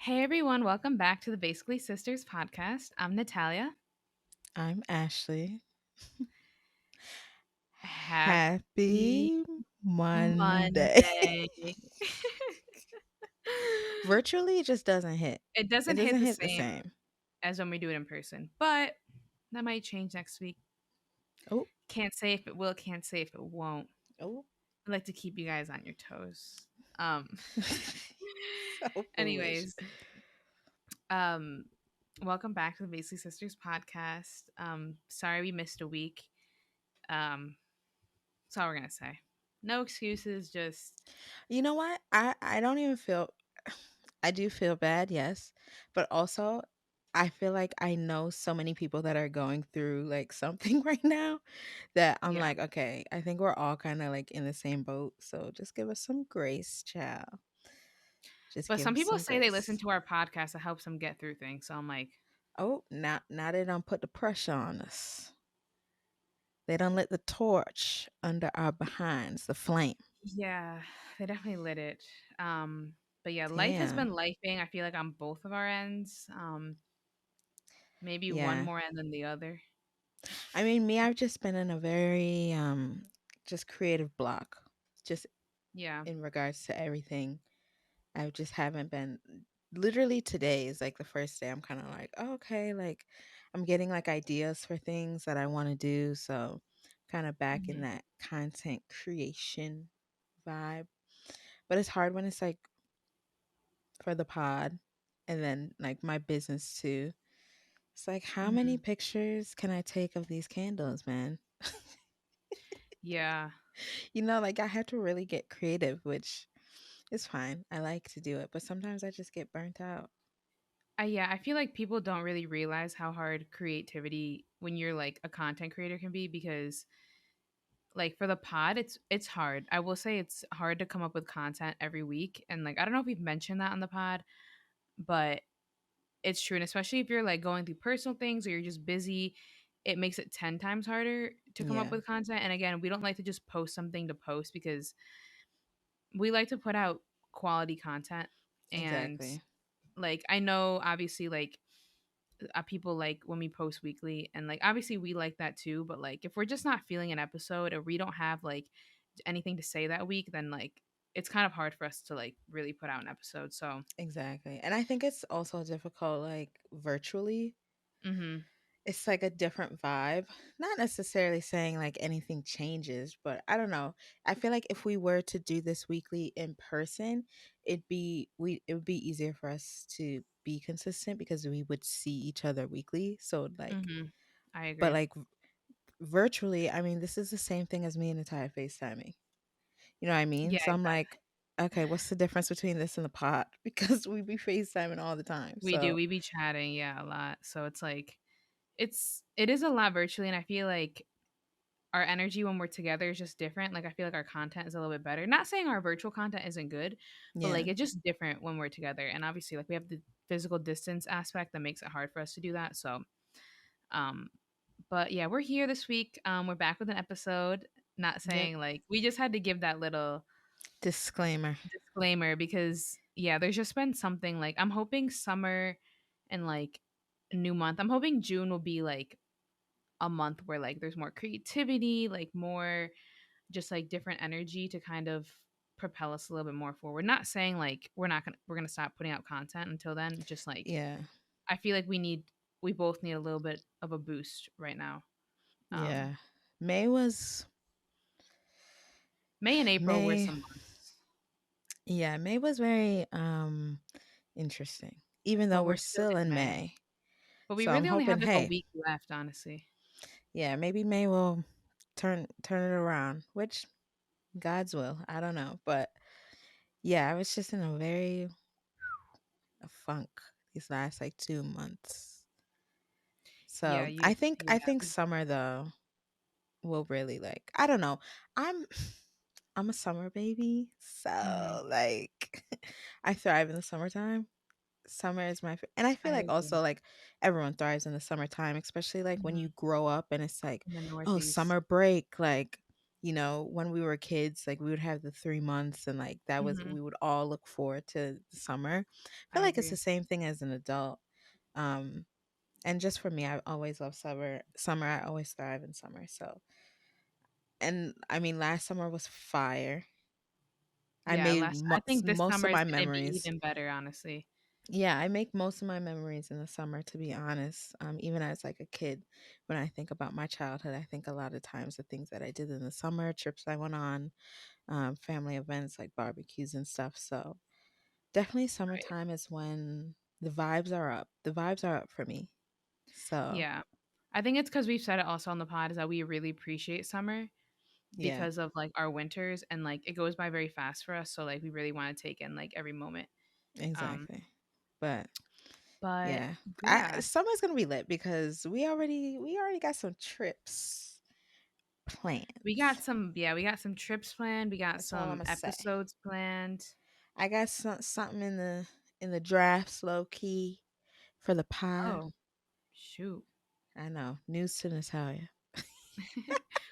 Hey everyone, welcome back to the Basically Sisters podcast. I'm Natalia. I'm Ashley. Happy Happy Monday. Monday. Virtually just doesn't hit. It It doesn't hit doesn't the hit the same same. as when we do it in person, but that might change next week. Oh, Can't say if it will, can't say if it won't. oh. I like to keep you guys on your toes. Um So foolish. anyways, um welcome back to the Basically Sisters podcast. Sorry we missed a week. That's all we're gonna say. No excuses, just You know what? I don't even feel I do feel bad, yes, but also I feel like I know so many people that are going through like something right now that I'm yeah. like, okay, I think we're all kind of like in the same boat. So just give us some grace, child. Just But give some us people some say they listen grace. to our podcast that helps them get through things. So I'm like, Oh, now they done put the pressure on us. They done lit the torch under our behinds, the flame. yeah, they definitely lit it. Um, but yeah, life has Damn. been lifing. I feel like on both of our ends. Maybe one Yeah. more end than the other. I mean, me, I've just been in a very just creative block. Just Yeah. in regards to everything. I just haven't been literally today is like the first day I'm kind of like, oh, okay, like I'm getting like ideas for things that I want to do. So kind of back in Mhm. that content creation vibe. But it's hard when it's like for the pod and then like my business too. It's like how many Mhm. pictures can I take of these candles, man? Yeah. Like I have to really get creative, which is fine. I like to do it, but sometimes I just get burnt out. Yeah, I feel like people don't really realize how hard creativity when you're like a content creator can be because like for the pod it's hard. I will say it's hard to come up with content every week and like I don't know if we've mentioned that on the pod, but it's true, and especially if you're like going through personal things or you're just busy, it makes it 10 times harder to come up Yeah, with content. And again, we don't like to just post something to post because we like to put out quality content. And exactly. like I know obviously like people like when we post weekly and like obviously we like that too, but like if we're just not feeling an episode or we don't have like anything to say that week, then like it's kind of hard for us to like really put out an episode. So, Exactly. And I think it's also difficult like virtually. mhm. It's like a different vibe. Not necessarily saying like anything changes, but I don't know. I feel like if we were to do this weekly in person, it would be easier for us to be consistent because we would see each other weekly. So like Mhm. I but agree. like virtually, I mean, this is the same thing as me and Natalia FaceTiming. You know what I mean? Yeah, So I'm exactly. like, okay, what's the difference between this and the pot? Because we be FaceTiming all the time. We do. So We be chatting, yeah, a lot. So it's like it is a lot virtually, and I feel like our energy when we're together is just different. Like I feel like our content is a little bit better. Not saying our virtual content isn't good, but yeah. like it's just different when we're together. And obviously like we have the physical distance aspect that makes it hard for us to do that. So um but yeah, we're here this week. We're back with an episode. Not Yep. saying like we just had to give that little Disclaimer. disclaimer because yeah, there's just been something like I'm hoping summer and like a new month. I'm hoping June will be like a month where like there's more creativity, like more just like different energy to kind of propel us a little bit more forward. Not saying like we're gonna stop putting out content until then. Just like Yeah. I feel like we both need a little bit of a boost right now. Um Yeah. May was May and April were May some months, yeah, May was very interesting. Even but though we're we're still still in in May. May. But we So I'm really only hoping, have like a hey, week left, honestly. yeah, maybe May will turn it around, which God's will. I don't know. But yeah, I was just in a funk these last like 2 months. Yeah, So I think we, summer though will really like I don't know. I'm I'm a summer baby, mhm, so like I thrive in the summertime. Summer is and I feel I like agree. also like everyone thrives in the summertime, especially like when Mhm. you grow up and it's like, In the oh, Northeast. summer break, like when we were kids, like we would have the 3 months, and like that was Mhm. we would all look forward to the summer. I feel I like it's the agree. same thing as an adult. Um, and just for me, I always love summer. Summer, I always thrive in summer. So, and I mean, last summer was fire. I Yeah, made last I think this most of summer is my gonna be memories. even better, honestly. Yeah, I make most of my memories in the summer, to be honest. Even as like a kid, when I think about my childhood, I think a lot of times the things that I did in the summer, trips I went on, family events like barbecues and stuff. So definitely Right. summertime is when the vibes are up. The vibes are up for me. So Yeah. I think it's because 'cause we've said it also on the pod is that we really appreciate summer yeah, because of, like, our winters and, like, it goes by very fast for us, so, like, we really wanna take in, like, every moment. Um, exactly. But but yeah, yeah, summer's gonna be lit because we already got some trips planned. we got some trips planned, we got That's all I'm some gonna say. episodes planned. I got something in the drafts, low key, for the pod. Oh, shoot. I know, news to Natalia.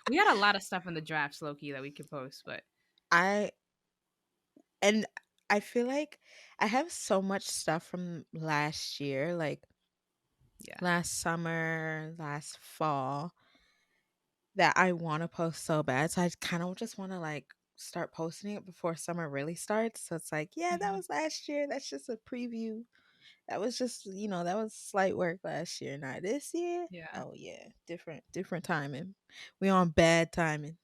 We got a lot of stuff in the drafts, low key, that we could post, but I and I feel like I have so much stuff from last year, like yeah. last summer, last fall, that I want to post so bad. So I kind of just want to like start posting it before summer really starts. So it's like, yeah, that Mhm. was last year. That's just a preview. That was just, that was slight work last year. Not this year. Yeah. Oh yeah, different timing. We on bad timing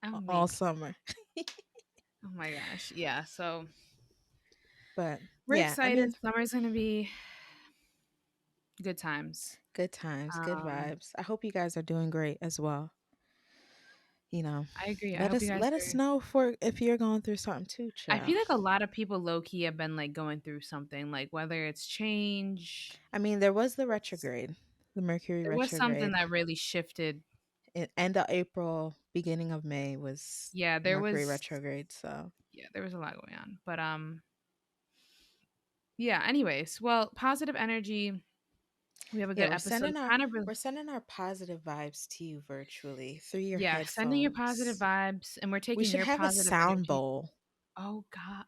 Oh all my summer. oh my gosh. Yeah, so But we're yeah, I excited. mean, Summer's gonna be good times. good times, good Um, vibes. I hope you guys are doing great as well. You know, I agree. I let hope you us guys let us are. know for if you're going through something too, I child. feel like a lot of people low key have been like going through something, like whether it's change. I mean, there was the retrograde, the Mercury There was something retrograde. that really shifted. End of April, beginning of May was Yeah, Mercury retrograde. So there was a lot going on. But yeah, anyways, well, positive energy. We have a yeah, good episode. Kind of we're sending our positive vibes to you virtually through your yeah, sending your positive headphones. vibes and we're We taking should your have a positive sound energy. bowl. Oh god,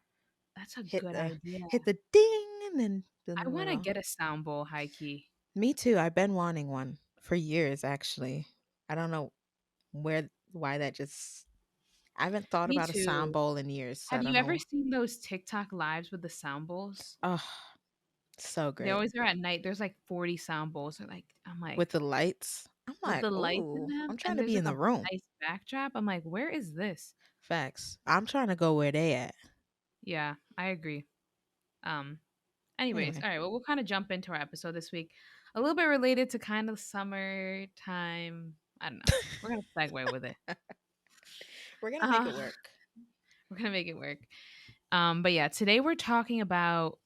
that's a Hit good the idea. hit the ding, and then I the want to little. get a sound bowl high key. Me too. I've been wanting one for years actually. I don't know why that just I haven't thought Me about a sound too. bowl in years, so I Have you don't ever know. seen those TikTok lives with the sound bowls? Oh, so They great. always are at night. There's like 40 sound bowls. They're like, I'm With like, the lights. I'm with like, the lights in "Ooh, them, I'm trying and to there's be in like a the room." nice backdrop. I'm like, where is this? Facts. I'm trying to go where they at. Yeah, I agree. Um, anyways, Anyway, all right. Well, we'll kind of jump into our episode this week. A little bit related to kind of summertime. I don't know. We're gonna segue with it. we're gonna make Uh, it work. we're gonna make it work. But yeah, today we're talking about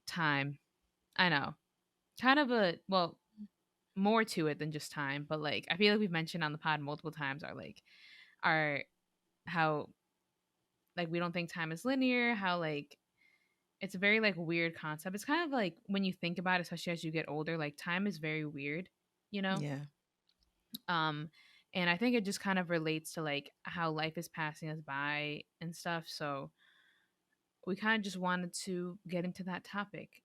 time. I know, kind of a well, more to it than just time, but like I feel like we've mentioned on the pod multiple times are like our how like we don't think time is linear, how like it's a very like weird concept. It's kind of like when you think about it, especially as you get older, like time is very weird, you know? Yeah. Um and I think it just kind of relates to like how life is passing us by and stuff. So we kind of just wanted to get into that topic.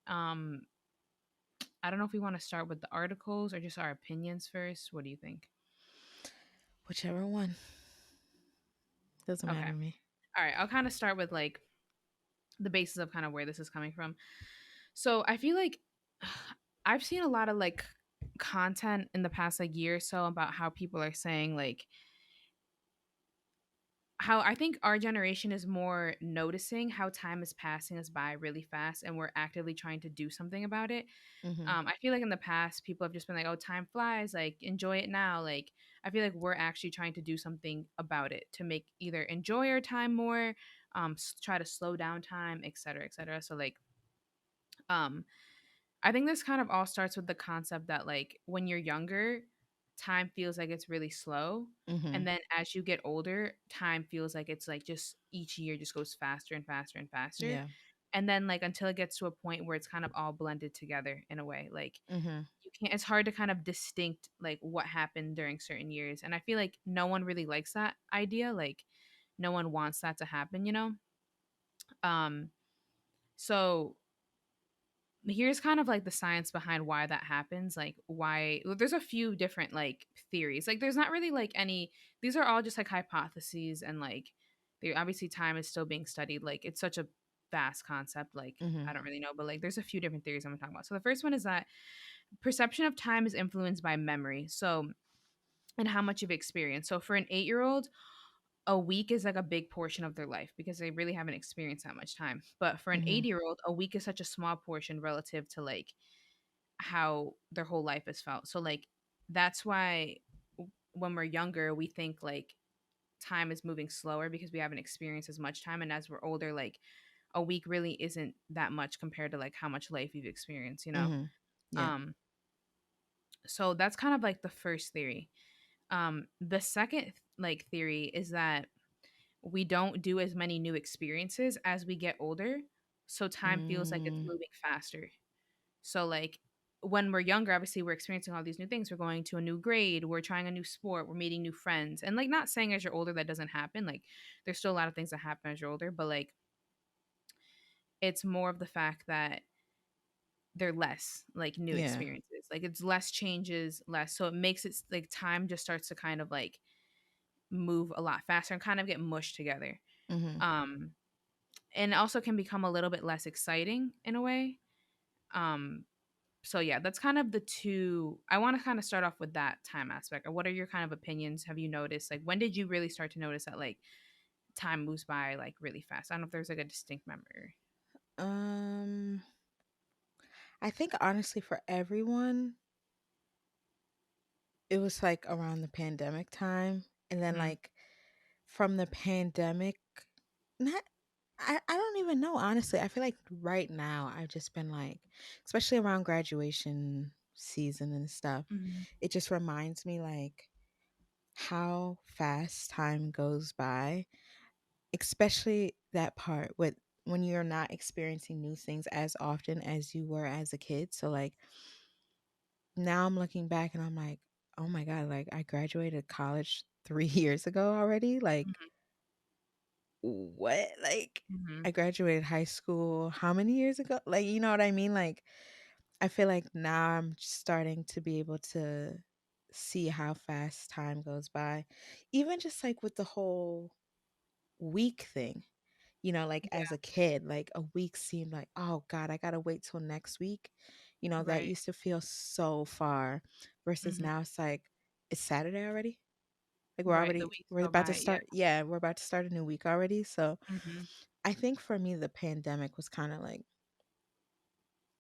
I don't know if we want to start with the articles or just our opinions first. What do you think? Whichever one. Doesn't Okay. matter to me. All right. I'll kind of start with like the basis of kind of where this is coming from. So I feel like I've seen a lot of like content in the past like year or so about how people are saying like how I think our generation is more noticing how time is passing us by really fast and we're actively trying to do something about it. Hmm. I feel like in the past people have just been like, "Oh, time flies, like enjoy it now." Like I feel like we're actually trying to do something about it to make either enjoy our time more, try to slow down time, et cetera, et cetera. So like um I think this kind of all starts with the concept that like when you're younger, time feels like it's really slow. Hmm. And then as you get older, time feels like it's like just each year just goes faster and faster and faster. Yeah. And then like until it gets to a point where it's kind of all blended together in a way. Like Hmm. can't, it's hard to kind of distinct like what happened during certain years. And I feel like no one really likes that idea. Like no one wants that to happen, you know? Um so here's kind of like the science behind why that happens, like why well, there's a few different like theories. Like there's not really like any, these are all just like hypotheses, and like they obviously time is still being studied. Like it's such a vast concept, like I Mhm. don't really know, but like there's a few different theories I'm gonna talk about. So the first one is that perception of time is influenced by memory. So and how much you've experienced. So for an 8-year old, a week is like a big portion of their life because they really haven't experienced that much time. But for an Mhm. 80-year old, a week is such a small portion relative to like how their whole life is felt. So like that's why when we're younger, we think like time is moving slower because we haven't experienced as much time, and as we're older, like a week really isn't that much compared to like how much life you've experienced, you know? Mhm. Yeah. Um so that's kind of like the first theory. The second like theory is that we don't do as many new experiences as we get older, so time feels like it's Mm. moving faster. So like when we're younger, obviously we're experiencing all these new things. We're going to a new grade, we're trying a new sport, we're meeting new friends. And like not saying as you're older that doesn't happen. Like there's still a lot of things that happen as you're older, but like it's more of the fact that they're less like new Yeah. experiences. Like it's less changes, less. So it makes it like time just starts to kind of like move a lot faster and kind of get mushed together. Mhm. Um and also can become a little bit less exciting in a way. Um so yeah, that's kind of the two. I want to kind of start off with that time aspect. Or what are your kind of opinions? Have you noticed like when did you really start to notice that like time moves by like really fast? I don't know if there's like a distinct memory. Um, I think honestly for everyone, it was like around the pandemic time. And then Mm-hmm. like from the pandemic, not I don't even know, honestly. I feel like right now I've just been like, especially around graduation season and stuff, Mm-hmm. it just reminds me like how fast time goes by, especially that part with when you're not experiencing new things as often as you were as a kid. So like now I'm looking back and I'm like, oh my God, like I graduated college 3 years ago already. Like, what? Like, Mm-hmm. I graduated high school how many years ago? Like, you know what I mean? Like, I feel like now I'm starting to be able to see how fast time goes by. Even just like with the whole week thing. Like as Yeah. a kid, like a week seemed like, oh God, I gotta wait till next week. That Right. used to feel so far versus Mm-hmm. now it's like, it's Saturday already. Like Right. The weeks we're go about to by. Yeah. start. Yeah, we're about to start a new week already. So Mm-hmm. I think for me, the pandemic was kind of like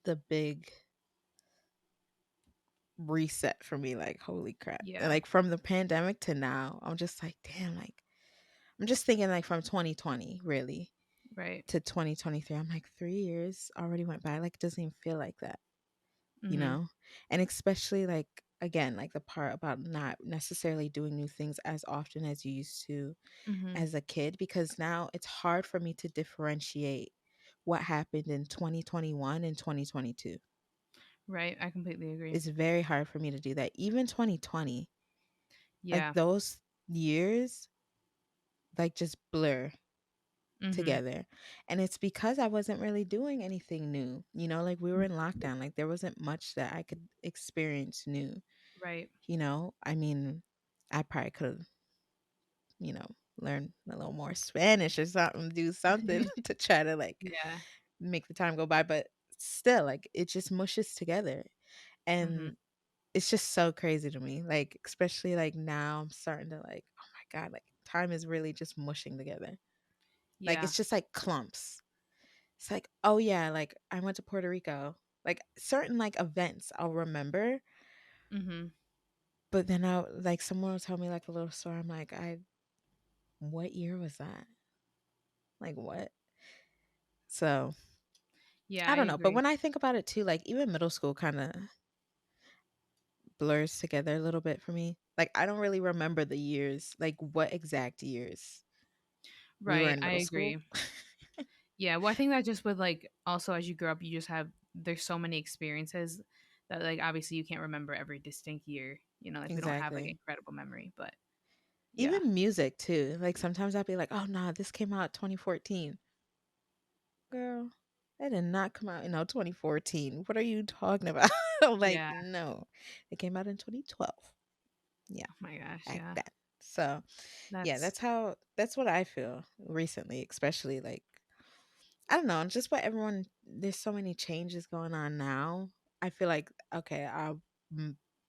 the big reset for me. Like, holy crap. And Yeah. like from the pandemic to now, I'm just like, damn, like, I'm just thinking like from 2020, really, Right. to 2023. I'm like, 3 years already went by. Like, it doesn't even feel like that, you Mm-hmm. know? And especially like, again, like the part about not necessarily doing new things as often as you used to Mm-hmm. as a kid, because now it's hard for me to differentiate what happened in 2021 and 2022. Right. I completely agree. It's very hard for me to do that. Even 2020, like Yeah. those years, like just blur Mm-hmm. together. And it's because I wasn't really doing anything new. Like we were in lockdown, like there wasn't much that I could experience new. Right. I mean, I probably could have, you know, learned a little more Spanish or something, do something to try to like Yeah. make the time go by. But still, like it just mushes together. Mm-hmm. And it's just so crazy to me. Like, especially like now I'm starting to like, oh my God, like time is really just mushing together. Like Yeah. it's just like clumps. It's like, oh yeah, like I went to Puerto Rico. Like certain like events I'll remember, Mm-hmm. but then I like someone will tell me like a little story. I'm like, what year was that? Like what? So Yeah, I I don't know. But agree. when I think about it too, like even middle school kind of blurs together a little bit for me. Like I don't really remember the years, like what exact years we were Right. in I middle school. agree. Yeah, well, I think that just with like also as you grow up, you just have there's so many experiences that like obviously you can't remember every distinct year. Like we don't have like Exactly. incredible memory, but yeah. Even music too. Like sometimes I'll be like, "Oh nah, this came out 2014." Girl, that did not come out in 2014. What are you talking about? I'm like, Yeah. no. It came out in 2012. Yeah, Oh my gosh, back yeah. then. So, yeah, That's that's what I feel recently, especially like I don't know, just what everyone there's so many changes going on now. I feel like okay, I'll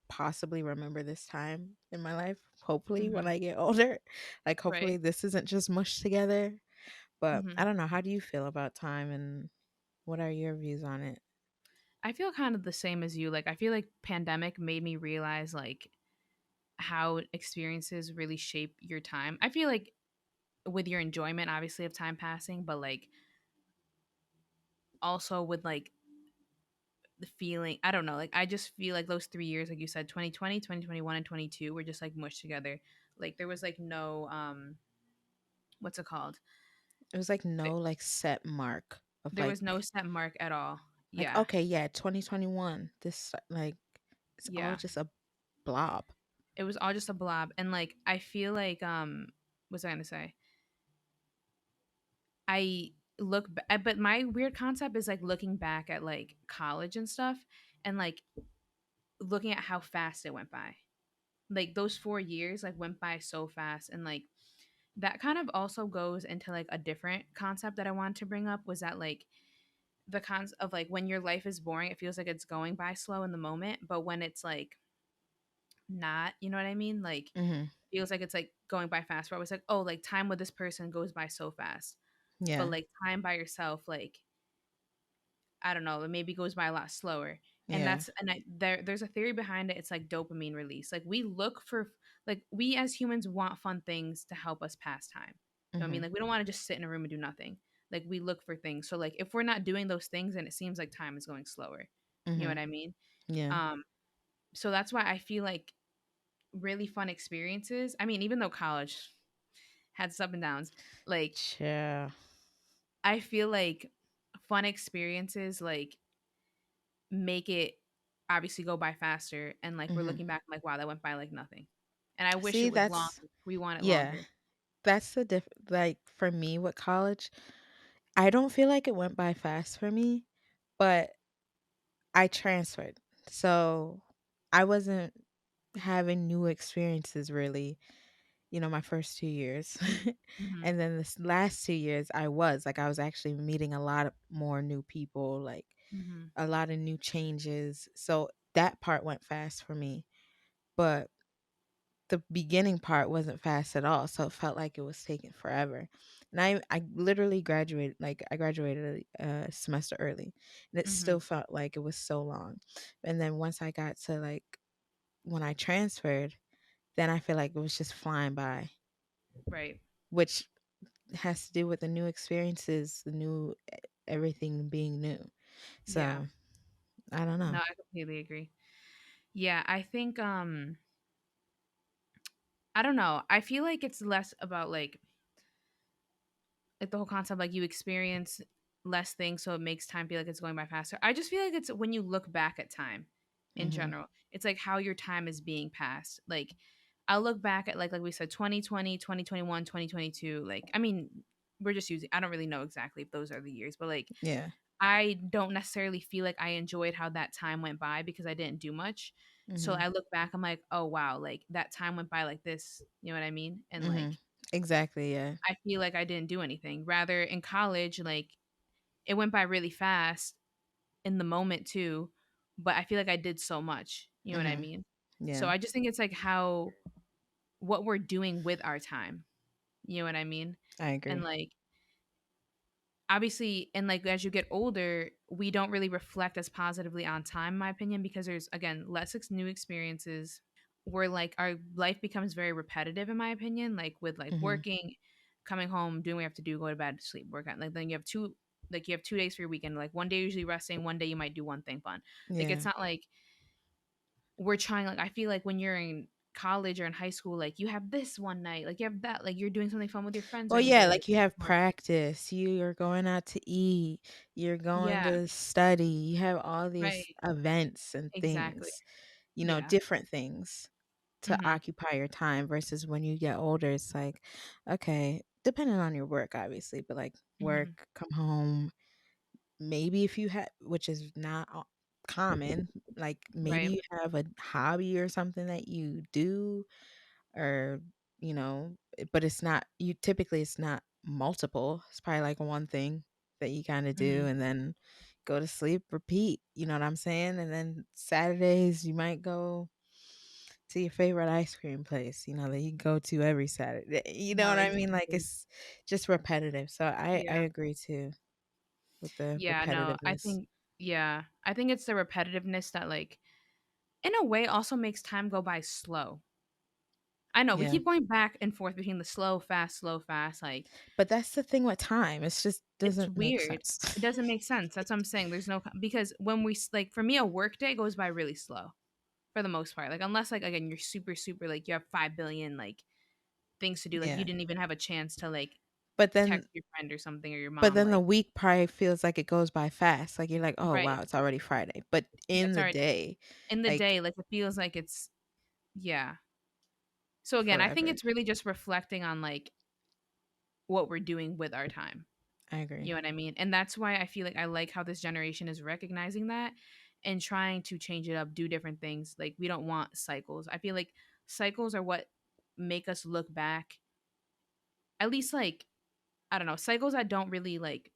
possibly remember this time in my life, hopefully when mhm, I get older. Like right. hopefully this isn't just mushed together. But I Mhm. don't know, how do you feel about time and what are your views on it? I feel kind of the same as you. Like I feel like pandemic made me realize like how experiences really shape your time. I feel like with your enjoyment obviously of time passing, but like also with like the feeling, I don't know, like I just feel like those 3 years like you said 2020, 2021, and 22 were just like mushed together. Like there was like no what's it called? It was like Th- no like set mark of There was no set mark at all. like Yeah. okay, yeah, 2021. This like it's all Yeah. just a blob. It was all just a blob and like I feel like what's I going to say? I but my weird concept is like looking back at like college and stuff and like looking at how fast it went by. Like those 4 years like went by so fast and like that kind of also goes into like a different concept that I wanted to bring up was that like the concept of like when your life is boring, it feels like it's going by slow in the moment, but when it's like not, you know what I mean? Like Mhm. feels like it's like going by fast. Where I was like, oh, like time with this person goes by so fast, but Yeah. like time by yourself, like I don't know, it maybe goes by a lot slower. And Yeah. there's a theory behind it. It's like dopamine release. Like we look for like we as humans want fun things to help us pass time. You know what I mean? Mhm. Like we don't want to just sit in a room and do nothing. Like we look for things. So like if we're not doing those things, then it seems like time is going slower. You know what Mhm. I mean? Yeah. Um, so that's why I feel like really fun experiences. I mean, even though college had its up and downs, like Yeah. I feel like fun experiences like make it obviously go by faster and like we're Mhm. looking back like wow that went by like nothing and I wish See, it was longer. that's We want it yeah. longer. That's the like for me with college, I don't feel like it went by fast for me, but I transferred. So I wasn't having new experiences really, my first 2 years. Hmm. And then this last 2 years I was actually meeting a lot of more new people, like Hmm. a lot of new changes. So that part went fast for me. But the beginning part wasn't fast at all, so it felt like it was taking forever. And I literally graduated like I graduated a semester early, and it Hmm. still felt like it was so long. And then once I got to like when I transferred, then I feel like it was just flying by, Right. which has to do with the new experiences, the new everything being new. Yeah. So, I don't No, know. I completely agree. Yeah, I think I don't know, I feel like it's less about like the whole concept like you experience less things so it makes time feel like it's going by faster. I just feel like it's when you look back at time in Mhm. general, it's like how your time is being passed. Like I'll look back at like we said 2020, 2021, 2022. Like I mean we're just using, I don't really know exactly if those are the years, but like Yeah. I don't necessarily feel like I enjoyed how that time went by because I didn't do much. So Mhm. I look back, I'm like, oh wow, like that time went by like this, you know what I mean? And Mhm. like Exactly, yeah. I feel like I didn't do anything. Rather in college, like it went by really fast in the moment too, but I feel like I did so much. You know what I Mhm. mean? So Yeah. I just think it's like how what we're doing with our time. You know what I mean? I And agree. like obviously and like as you get older, we don't really reflect as positively on time in my opinion because there's again less new experiences where like our life becomes very repetitive in my opinion, like with like Mhm. working, coming home, doing what you have to do, go to bed, sleep, work out. Like then you have 2 days for your weekend. Like one day you're usually resting, one day you might do one thing fun. Like it's Yeah. not like we're trying like I feel like when you're in college or in high school, like you have this one night, like you have that, like you're doing something fun with your friends or Well, yeah, something, like like you have more. practice, you're going out to eat, you're going Yeah, to study, you have all these right. events and Exactly. things, Yeah. different things to Mhm. occupy your time versus when you get older, it's like, okay, depending on your work, obviously, but like work, Mhm. come home, maybe if you have, which is not common, like maybe Right. you have a hobby or something that you do, or but it's not, you typically it's not multiple, it's probably like one thing that you kind of do Mhm. and then go to sleep, repeat, you know what I'm saying? And then Saturdays you might go to your favorite ice cream place, that you go to every Saturday, you know No, what I mean? Like exactly. it's just repetitive, so I Yeah. agree too with the Yeah, no, I repetitiveness. think yeah, I think it's the repetitiveness that, like, in a way also makes time go by slow. I know we Yeah, keep going back and forth between the slow, fast, like, but that's the thing with time, it's just it's doesn't make weird. sense. It doesn't make sense. That's what I'm saying. There's no because when like, for me, a work day goes by really slow for the most part. Like, unless, like, again, you're super, super, like, you have 5 billion, like, things to do. Like, you Yeah, didn't even have a chance to, like, but then text your friend or something or your But mom, then the like, week probably feels like it goes by fast. Like you're like, "Oh, right. wow, it's already Friday." But Yeah, in it's the already day, in the like day, like, it feels like it's yeah. So, again, I think forever. it's really just reflecting on, like, what we're doing with our time. I You agree. know what I mean? And that's why I feel like I like how this generation is recognizing that and trying to change it up, do different things. Like, we don't want cycles. I feel like cycles are what make us look back. At least, like, I don't know, cycles that don't really, like,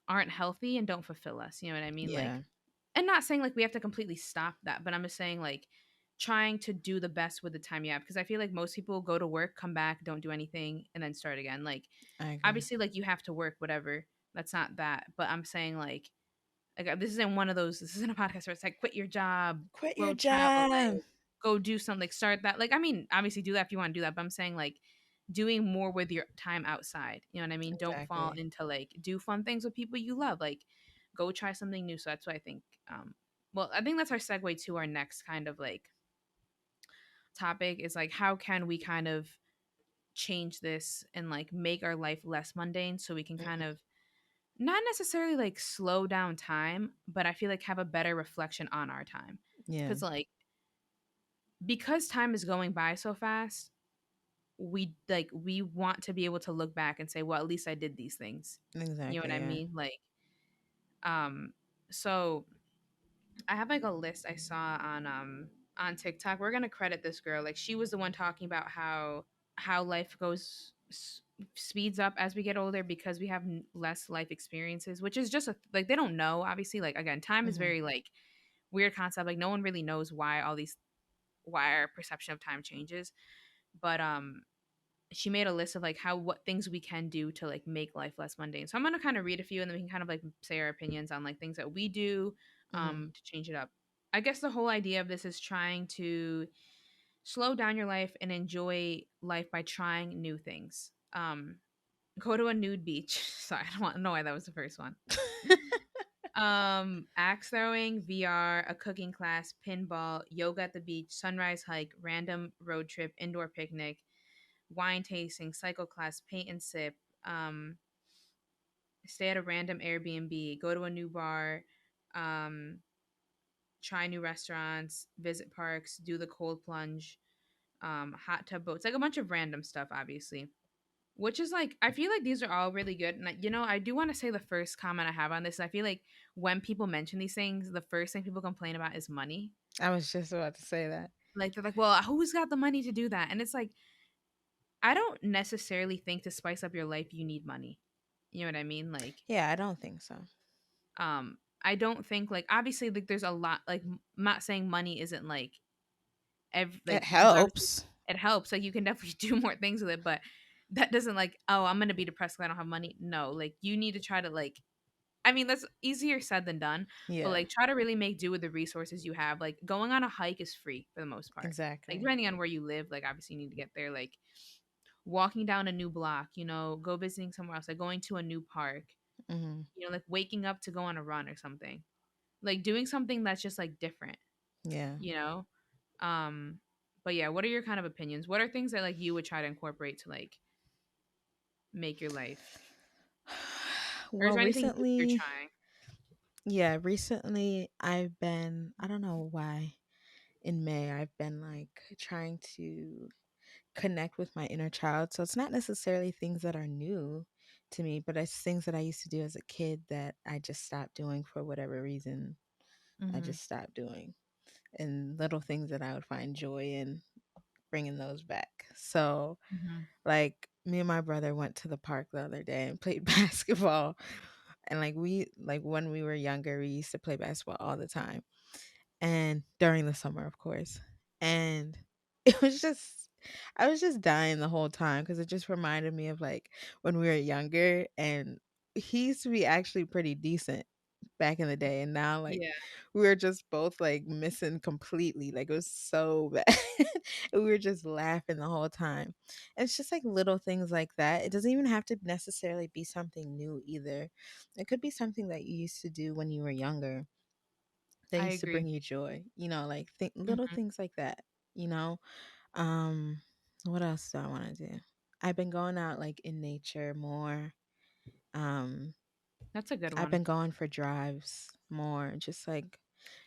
aren't healthy and don't fulfill us. You know what I mean? Like, Yeah. and not saying like we have to completely stop that, but I'm just saying, like, trying to do the best with the time you have. Because I feel like most people go to work, come back, don't do anything, and then start again. Like, I agree. obviously, like, you have to work, whatever. That's not that. But I'm saying, like, this isn't one of those. This isn't a podcast where it's like quit your job, Quit your road travel, job. like go do something, like start that. Like, I mean, obviously do that if you want to do that, but I'm saying, like, doing more with your time outside. You know what I mean? Don't fall Exactly. into, like, do fun things with people you love. Like, go try something new. So that's what I think. Well, I think that's our segue to our next kind of, like, topic is like how can we kind of change this and, like, make our life less mundane so we can kind Mhm. of not necessarily, like, slow down time, but I feel like have a better reflection on our time. Yeah. Cuz, like, because time is going by so fast, we want to be able to look back and say, well, at least I did these things. You know what Exactly. I Yeah. mean? Like, um so I have, like, a list I saw on TikTok. We're going to credit this girl. Like, she was the one talking about how life goes speeds up as we get older because we have less life experiences, which is just like they don't know, obviously. Like, again, time is Hmm. very, like, weird concept. Like, no one really knows why our perception of time changes. But she made a list of, like, how what things we can do to, like, make life less mundane. So I'm gonna kind of read a few and then we can kind of, like, say our opinions on, like, things that we do Hmm. to change it up. I guess the whole idea of this is trying to slow down your life and enjoy life by trying new things. Go to a nude beach. Sorry, I don't want to know why that was the first one. Axe throwing, VR, a cooking class, pinball, yoga at the beach, sunrise hike, random road trip, indoor picnic, wine tasting, cycle class, paint and sip, um, stay at a random Airbnb, go to a new bar, um, try new restaurants, visit parks, do the cold plunge, hot tub boats, like a bunch of random stuff, obviously. Which is, like, I feel like these are all really good. And, I do want to say the first comment I have on this. I feel like when people mention these things, the first thing people complain about is money. I was just about to say that. Like, they're like, well, who's got the money to do that? And it's like, I don't necessarily think to spice up your life, you need money. You know what I mean? Like, Yeah, I don't think so. I don't think, like, obviously, like, there's a lot, like, I'm not saying money isn't, like, It like, you obviously, helps. it helps, like, you can definitely do more things with it, but that doesn't, like, oh, I'm gonna be depressed because I don't have money. No, like, you need to try to, like, I mean, that's easier said than done, but, Yeah, like, try to really make do with the resources you have. Like, going on a hike is free for the most part. Like, exactly. depending on where you live, like, obviously you need to get there. Like, walking down a new block, go visiting somewhere else, like going to a new park, Hmm. like waking up to go on a run or something. Like, doing something that's just, like, different, Yeah. you know? Um, But yeah, what are your kind of opinions? What are things that like you would try to incorporate to like make your life? Or is Well, there anything new you're recently, trying? yeah, recently I've been, I don't know why, in May, I've been like trying to connect with my inner child. So it's not necessarily things that are new to me, but it's things that I used to do as a kid that I just stopped doing for whatever reason. I Mhm. just stopped doing, and little things that I would find joy in, bringing those back. So, Mhm. like, me and my brother went to the park the other day and played basketball. And like when we were younger, we used to play basketball all the time, and during the summer, of course. And it was just, I was just dying the whole time because it just reminded me of like when we were younger, and he used to be actually pretty decent back in the day, and now like Yeah, we were just both like missing completely. Like it was so bad. And we were just laughing the whole time. And it's just like little things like that. It doesn't even have to necessarily be something new either. It could be something that you used to do when you were younger that I used to agree. bring you joy, like little Mhm. things like that, you know? Um, what else do I want to do? I've been going out like in nature more. Um, That's a good I've one. been going for drives more, just like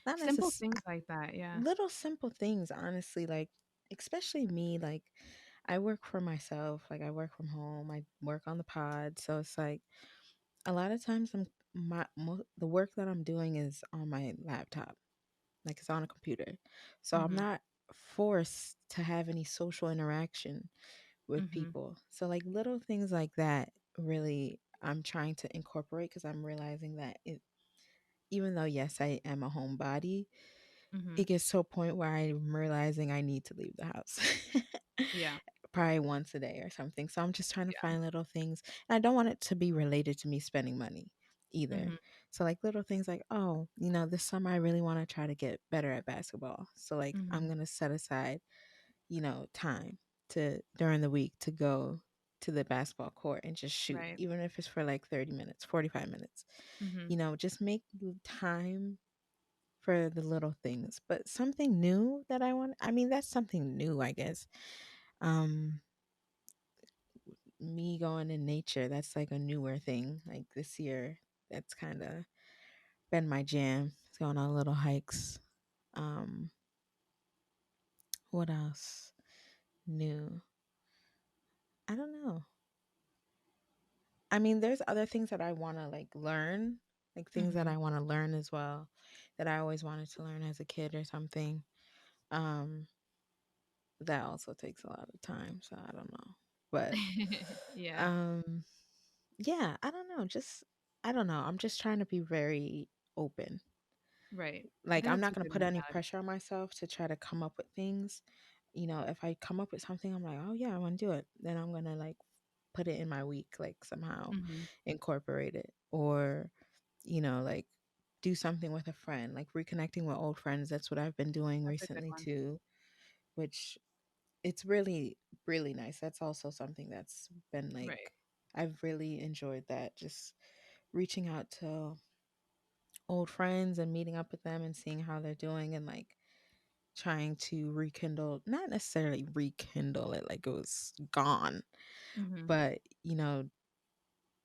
not Simple necessarily things like that, yeah. little simple things, honestly, like especially me, like I work for myself, like I work from home, I work on the pod, so it's like a lot of times the work that I'm doing is on my laptop. Like it's on a computer. So I'm Mhm. not forced to have any social interaction with Mhm. people. So like little things like that really I'm trying to incorporate because I'm realizing that even though yes, I am a homebody, Mhm. it gets to a point where I'm realizing I need to leave the house. Yeah. Probably once a day or something. So I'm just trying to Yeah. find little things. And I don't want it to be related to me spending money either. Mhm. So like little things like, oh, this summer I really want to try to get better at basketball. So like I'm Mhm. going to set aside, time to during the week to go to the basketball court and just shoot, Right. even if it's for like 30 minutes, 45 minutes. Mhm. Just make time for the little things. But something new that I mean, that's something new, I guess. Um, Me going in nature, that's like a newer thing. Like this year, that's kind of been my jam. It's going on little hikes. Um, what else new? I don't know. I mean, there's other things that I want to like learn, like things that Mhm. I want to learn as well, that I always wanted to learn as a kid or something. Um, that also takes a lot of time, so I don't know. But Yeah. um, yeah, I don't know. Just I don't know. I'm just trying to be very open. Right. I Like think I'm that's not a gonna good put any mentality. pressure on myself to try to come up with things. If I come up with something, I'm like, oh yeah, I want to do it. Then I'm gonna like put it in my week, like somehow Mhm. incorporate it, or like do something with a friend, like reconnecting with old friends. That's what I've been doing That's a good recently one. too, which it's really really nice. That's also something that's been like Right. I've really enjoyed that, just reaching out to old friends and meeting up with them and seeing how they're doing, and like trying to rekindle, not necessarily rekindle it like it was gone, Mhm. but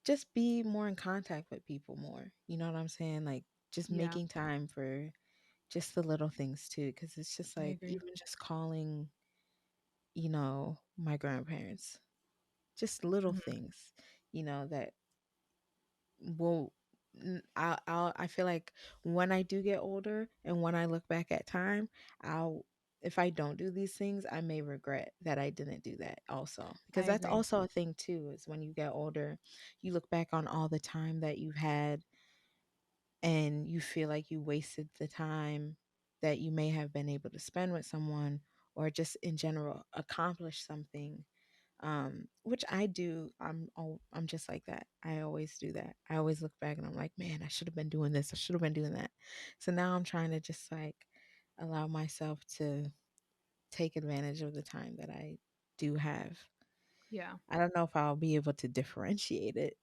just be more in contact with people more. You know what I'm saying? Like just Yeah, making time for just the little things too, because it's just I like agree. even just calling, my grandparents, just little Mhm. things, that will I feel like when I do get older and when I look back at time, I'll if I don't do these things, I may regret that I didn't do that also. Because I that's agree. also a thing too, is when you get older, you look back on all the time that you've had and you feel like you wasted the time that you may have been able to spend with someone, or just in general accomplish something, which I do. I'm just like that. I always do that. I always look back and I'm like, man, I should have been doing this, I should have been doing that. So now I'm trying to just like allow myself to take advantage of the time that I do have. Yeah. I don't know if I'll be able to differentiate it.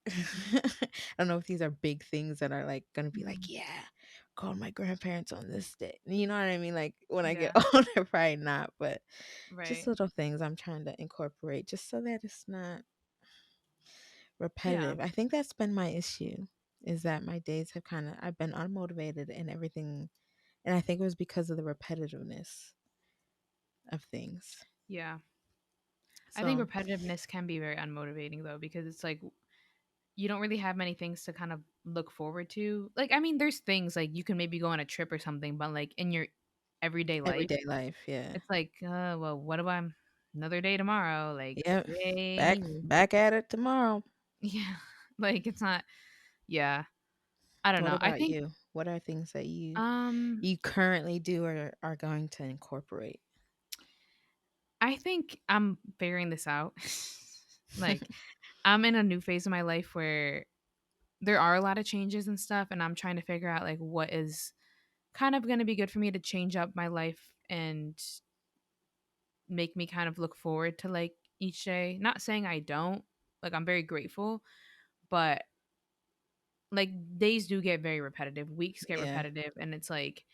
I don't know if these are big things that are like going to be like, Mhm. yeah. called my grandparents on this day. You know what I mean? Like when I get Yeah. older, probably not, but just Right. little things I'm trying to incorporate just so that it's not Yeah. repetitive. I think that's been my issue is that my days have kind of I've been unmotivated and everything, and I think it was because of the repetitiveness of things. Yeah. I think So repetitiveness can be very unmotivating though, because it's like you don't really have many things to kind of look forward to. Like, I mean, there's things like you can maybe go on a trip or something, but like in your everyday life, everyday life, yeah. it's like, well, what about another day tomorrow? Like, Yep. yay Back me. back at it tomorrow. Yeah. Like, it's not, yeah. I don't What know. I about think, you? What are things that um, you currently do or are going to incorporate? I think I'm figuring this out. Like, I'm in a new phase of my life where there are a lot of changes and stuff, and I'm trying to figure out like what is kind of going to be good for me to change up my life and make me kind of look forward to like each day. Not saying I don't, like I'm very grateful, but like days do get very repetitive, weeks get Yeah, repetitive, and it's like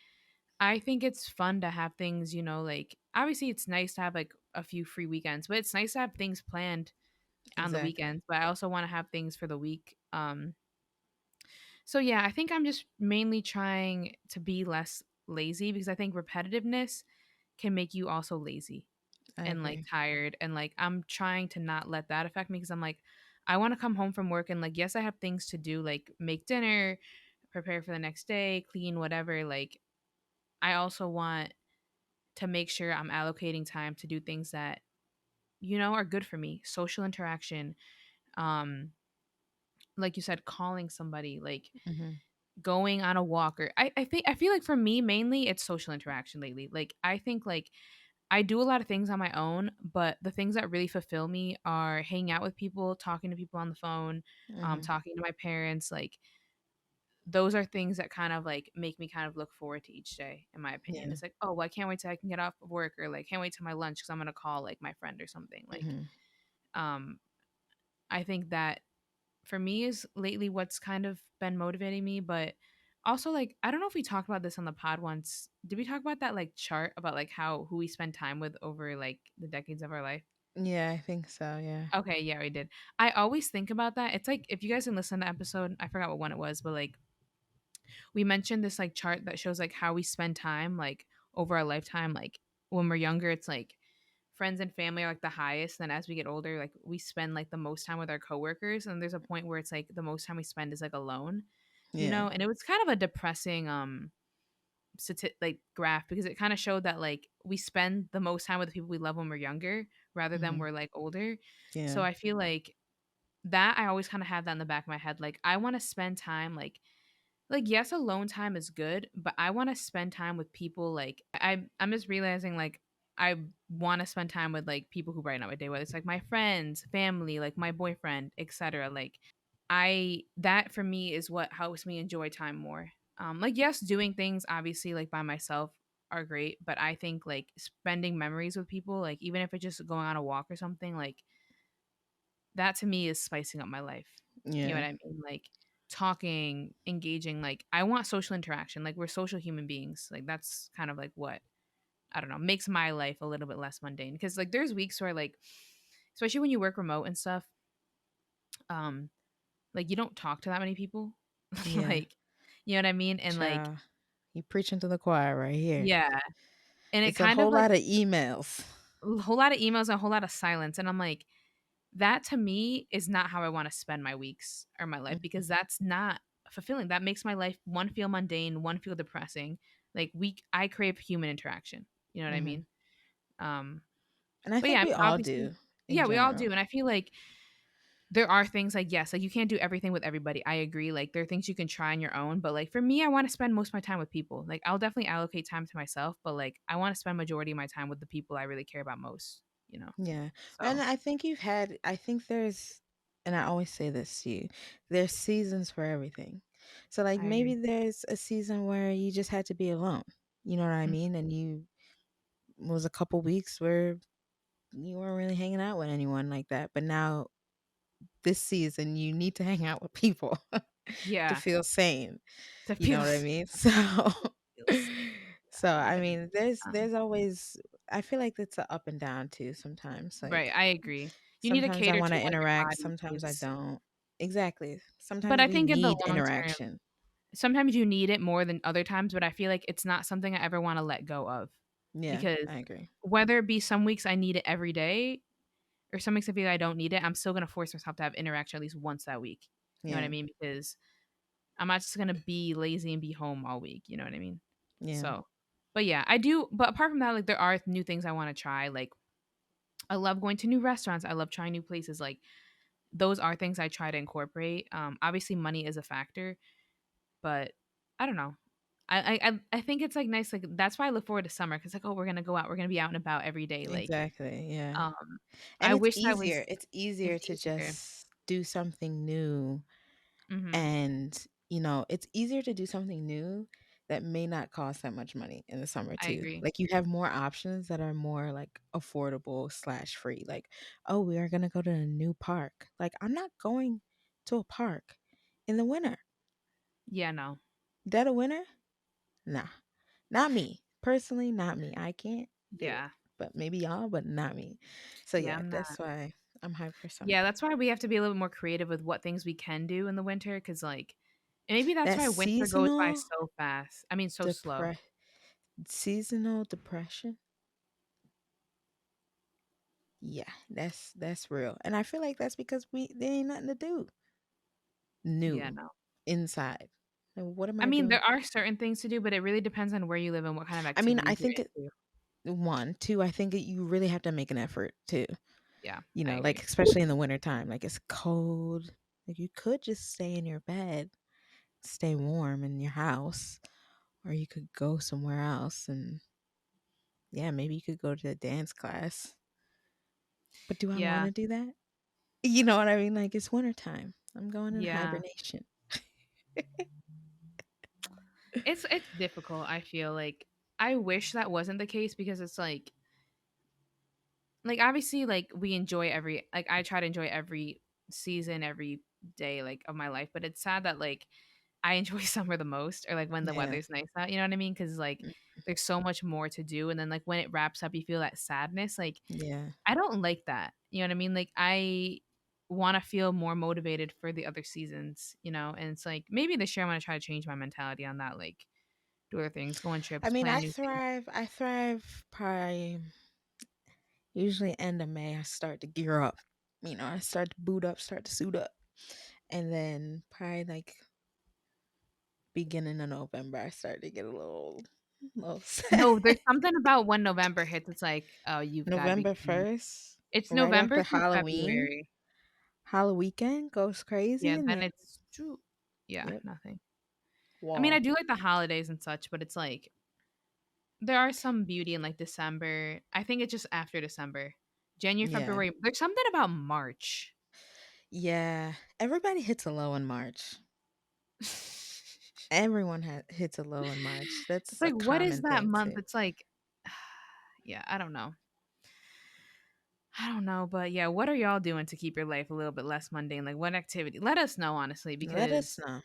I think it's fun to have things, like obviously it's nice to have like a few free weekends, but it's nice to have things planned on the exactly. weekends, but I also want to have things for the week. So yeah, I think I'm just mainly trying to be less lazy because I think repetitiveness can make you also lazy I and like agree. tired, and like I'm trying to not let that affect me because I'm like I want to come home from work and like yes, I have things to do like make dinner, prepare for the next day, clean whatever, like I also want to make sure I'm allocating time to do things that are good for me. Social interaction, um like you said, calling somebody, like Hmm. going on a walk, or I feel like for me mainly it's social interaction lately. Like I think like I do a lot of things on my own, but the things that really fulfill me are hanging out with people, talking to people on the phone, Hmm. talking to my parents. Like those are things that kind of like make me kind of look forward to each day. In my opinion, Yeah. it's like, oh, well, I can't wait till I can get off of work, or like can't wait till my lunch because I'm gonna call like my friend or something. Like, Hmm. um, I think that for me is lately what's kind of been motivating me, but also like I don't know if we talked about this on the pod once. Did we talk about that like chart about like how who we spend time with over like the decades of our life? Yeah, I think so. Yeah. Okay, yeah, we did. I always think about that. It's like if you guys didn't listen to the episode, I forgot what one it was, but like we mentioned this like chart that shows like how we spend time like over our lifetime. Like when we're younger, it's like friends and family are like the highest. Then as we get older, like we spend like the most time with our coworkers, and there's a point where it's like the most time we spend is like alone, Yeah. and it was kind of a depressing like graph because it kind of showed that like we spend the most time with the people we love when we're younger rather than Hmm. we're like older. So Yeah. I feel like that I always kind of have that in the back of my head. Like I want to spend time like yes, alone time is good, but I want to spend time with people. Like I'm just realizing like I want to spend time with like people who brighten up my day, whether it's like my friends, family, like my boyfriend, etc. Like I that for me is what helps me enjoy time more. Like yes, doing things obviously like by myself are great, but I think like spending memories with people, like even if it's just going on a walk or something, like that to me is spicing up my life. You know Yeah. what I mean? Like talking, engaging, like I want social interaction. Like we're social human beings. Like that's kind of like what I don't know, makes my life a little bit less mundane. Cause like there's weeks where like especially when you work remote and stuff, um, like you don't talk to that many people. Yeah. Like, you know what I mean? And like, Child, you preaching to the choir right here. yeah. And it It's a kind of whole like lot of emails. a whole lot of emails and a whole lot of silence. And I'm like, that to me is not how I want to spend my weeks or my life Mhm. because that's not fulfilling. That makes my life one feel mundane, one feel depressing. Like I crave human interaction. You know what I Mhm. mean? Um, And I but yeah, think I we mean, all obviously, do in yeah, we all general. do. And I feel like there are things like yes, like you can't do everything with everybody. I agree. Like there are things you can try on your own, but like for me, I want to spend most of my time with people. Like I'll definitely allocate time to myself, but like I want to spend majority of my time with the people I really care about most. You know. Yeah. And So I think there's, and I always say this to you, there's seasons for everything. So, like, I maybe agree. there's a season where you just had to be alone. You know what I Mm, mean? And you was a couple weeks where you weren't really hanging out with anyone like that. But now, this season, you need to hang out with people. to Yeah. feel sane. To You know feel what I s mean? So feel safe. so Yeah, we I gotta mean there's always I feel like it's a up and down too sometimes. right, Like I agree. You need to sometimes I cater want to to what your interact, body sometimes I needs. don't. Exactly. But Sometimes I we think in the need long term, interaction. sometimes you need it more than other times, but I feel like it's not something I ever wanna let go of. Yeah, Because I agree. whether it be some weeks I need it every day or some weeks I feel like I don't need it, I'm still gonna force myself to have interaction at least once that week. You know what I Yeah. mean? Because I'm not just gonna be lazy and be home all week, you know what I mean? Yeah. So, but yeah, I do. But apart from that, like there are new things I want to try. Like I love going to new restaurants. I love trying new places. Like those are things I try to incorporate. Obviously, money is a factor, but I don't know. I think it's like nice. Like that's why I look forward to summer because like oh we're gonna go out. We're gonna be out and about every day. Like Exactly. Yeah. um, And I wish that was it's it's easier to easier. just do something new. Hmm. And, it's easier to do something new that may not cost that much money in the summer I too. agree. Like you have more options that are more like affordable slash free. Like, oh, we are gonna go to a new park. Like, I'm not going to a park in the winter. Yeah. No. Dead of winter? Nah. Not me. Personally, not me. I can't do it. Yeah. But maybe y'all, but not me. So Yeah. yeah, I'm not. that's why I'm hyped for summer. Yeah, that's why we have to be a little bit more creative with what things we can do in the winter, because like and maybe that's That why winter goes by seasonal so fast. I mean, so slow. depre seasonal depression. Yeah, that's real. And I feel like that's because we there ain't nothing to do Yeah, new no. inside. And what am I I mean, doing? there are certain things to do, but it really depends on where you live and what kind of I mean, I activities you're think it into. one, two, I think you really have to make an effort too. Yeah, I Like agree. especially in the winter time, like it's cold. Like you could just stay in your bed, stay warm in your house, or you could go somewhere else and yeah, maybe you could go to a dance class. But do I want Yeah, to do that? You know what I mean? Like it's wintertime. I'm going in yeah. hibernation. It's difficult, I feel like. I wish that wasn't the case because it's like obviously like we enjoy every like I try to enjoy every season, every day like of my life, but it's sad that like I enjoy summer the most or like when the Yeah. weather's nice out, you know what I mean? Cuz like Mm. there's so much more to do and then like when it wraps up you feel that sadness. Like Yeah. I don't like that. You know what I mean? Like I want to feel more motivated for the other seasons, you know? And it's like maybe this year I'm going to try to change my mentality on that, like do other things, go on I trips, mean, plan new things. I thrive probably usually end of May. I start to gear up. I start to boot up, start to suit up. And then probably like beginning of November, I start to get a little sad. No, there's something about when November hits, it's like, oh, you've got to be November kidding me. 1st, It's right November after through Halloween. February. Halloween weekend goes Yeah, crazy and and then then it's true. Yeah, yep, nothing. I mean, I wall. do like the holidays and such, but it's like there are some beauty in like December. I think it's just after December. January, Yeah. February. There's something about March. Yeah. Everybody hits a low in March. It's Everyone hits a low in March. That's a like, what is common that thing month? too. It's like, yeah, I don't know. I don't know, but yeah, what are y'all doing to keep your life a little bit less mundane? Like, what activity? Let us know, honestly, Let us because know.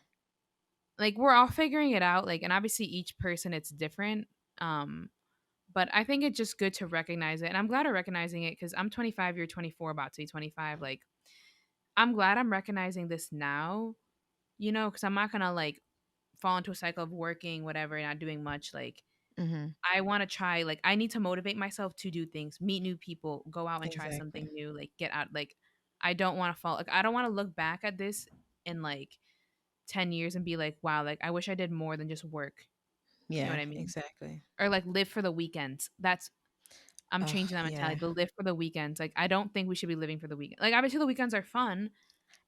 like we're all figuring it out. Like, and obviously each person it's different. But I think it's just good to recognize it, and I'm glad I'm recognizing it because I'm 25, you're 24, about to be 25. Like, I'm glad I'm recognizing this now, you know, because I'm not gonna like fall into a cycle of working, whatever, not doing much. Like, Mhm. I want to try, like, I need to motivate myself to do things, meet new people, go out and try something Exactly. new, like, get out. Like, I don't want to fall, like, I don't want to look back at this in like 10 years and be like, wow, like, I wish I did more than just work. You know what Yeah, I mean? exactly. Or like live for the weekends. I'm Oh, changing that yeah. mentality. The live for the weekends. Like, I don't think we should be living for the weekend. Like, obviously, the weekends are fun,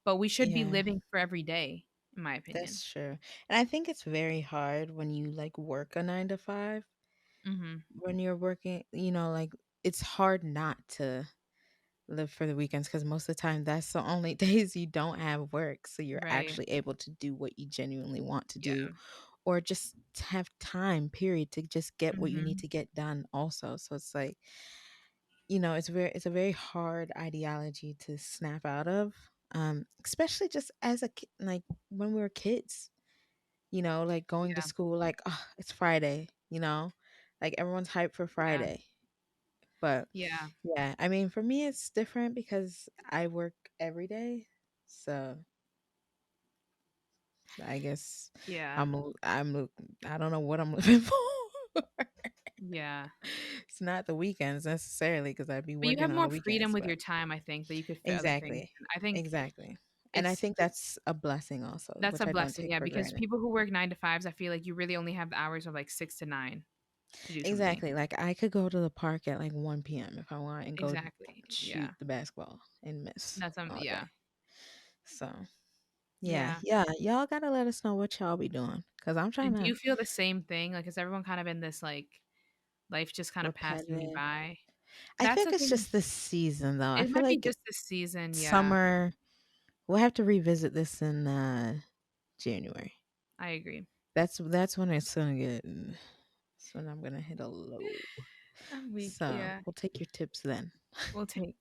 but we should be Yeah, living for every day, in my opinion. that's true. And I think it's very hard when you like work a 9 to 5 Hmm. when you're working, like it's hard not to live for the weekends because most of the time that's the only days you don't have work. So you're Right. actually able to do what you genuinely want to Yeah. do or just to have time, period, to just get what you need Hmm. to get done also. So it's like, it's a very hard ideology to snap out of. especially just as a like when we were kids, like going to Yeah. school, like, oh, it's Friday, like everyone's hyped for Yeah. Friday. But Yeah. yeah, I mean, for me, it's different because I work every day. So I guess Yeah. I'm I don't know what I'm living for. Yeah. It's not the weekends necessarily because I'd be But you working have on more the freedom weekends, with but your time, I think, that you could fit other things. exactly. And I think Exactly. And I think it's that's a blessing also, that's which a I don't blessing, take yeah, for because granted. people who work 9 to 5s, I feel like you really only have the hours of, like, 6 to 9 to do something. Exactly. Like I could go to the park at like 1 p.m. if I want and go Exactly. shoot Yeah. the basketball and miss That's, all yeah. day. So yeah, Yeah. yeah. Y'all gotta let us know what y'all be doing. Cause I'm trying And do to you feel the same thing? Like, is everyone kind of in this, like, life just kinda passing me repetitive. by? I That's think the it's thing. just this season though. I It feel might be like just this season, yeah. summer, we'll have to revisit this in January. I agree. That's when it's gonna get that's when I'm gonna hit a low. I'm weak, So yeah. we'll take your tips then. We'll take,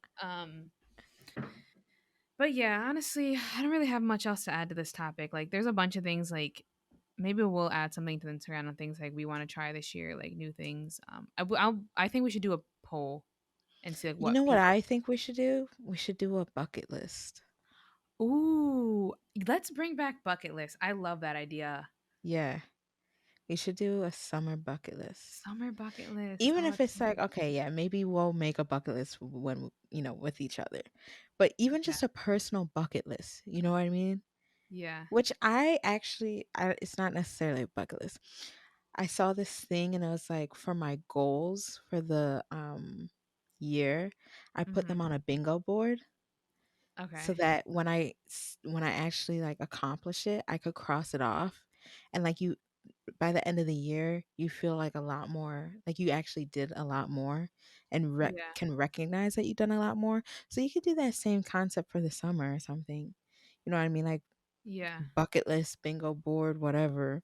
but yeah, honestly, I don't really have much else to add to this topic. Like, there's a bunch of things, like, maybe we'll add something to the Instagram on things, like, we wanna try this year, like, new things. I think we should do a poll and see, like, You what know what people. I think we should do? We should do a bucket list. Ooh, let's bring back bucket list. I love that idea. Yeah. We should do a summer bucket list. Summer bucket list. Even Oh, if it's it's like, okay, yeah, maybe we'll make a bucket list when, with each other. But even yeah. just a personal bucket list, you know what I mean? Yeah. Which it's not necessarily a bucket list. I saw this thing and it was like for my goals for the year, I put them Mhm. on a bingo board so Okay. that when I actually like accomplish it, I could cross it off. And like you by the end of the year, you feel like a lot more like you actually did a lot more and Yeah. can recognize that you've done a lot more. So you could do that same concept for the summer or something. You know what I mean? Like Yeah. bucket list, bingo board, whatever.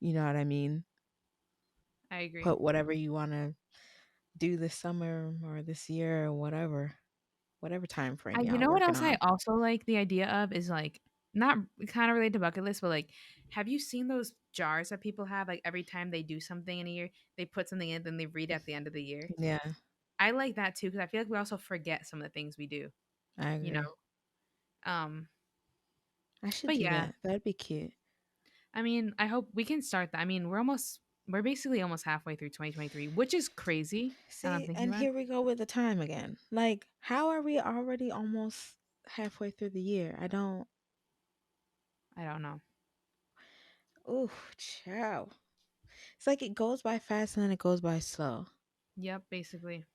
You know what I mean? I agree. Put whatever you want to do this summer or this year or whatever time frame You y'all know what working else I on. also like the idea of is, like, not kind of related to bucket list, but, like, have you seen those jars that people have, like, every time they do something in a year, they put something in, then they read at the end of the year? Yeah, I like that too because I feel like we also forget some of the things we do, I you agree. know? Um, I should but do yeah, that. That'd be cute. I mean, I hope we can start that. I mean, we're basically almost halfway through 2023, which is crazy now that I'm See, thinking and about it. here we go with the time again. Like, how are we already almost halfway through the year? I don't. I don't know. Ooh, ciao. It's like it goes by fast and then it goes by slow. Yep, basically.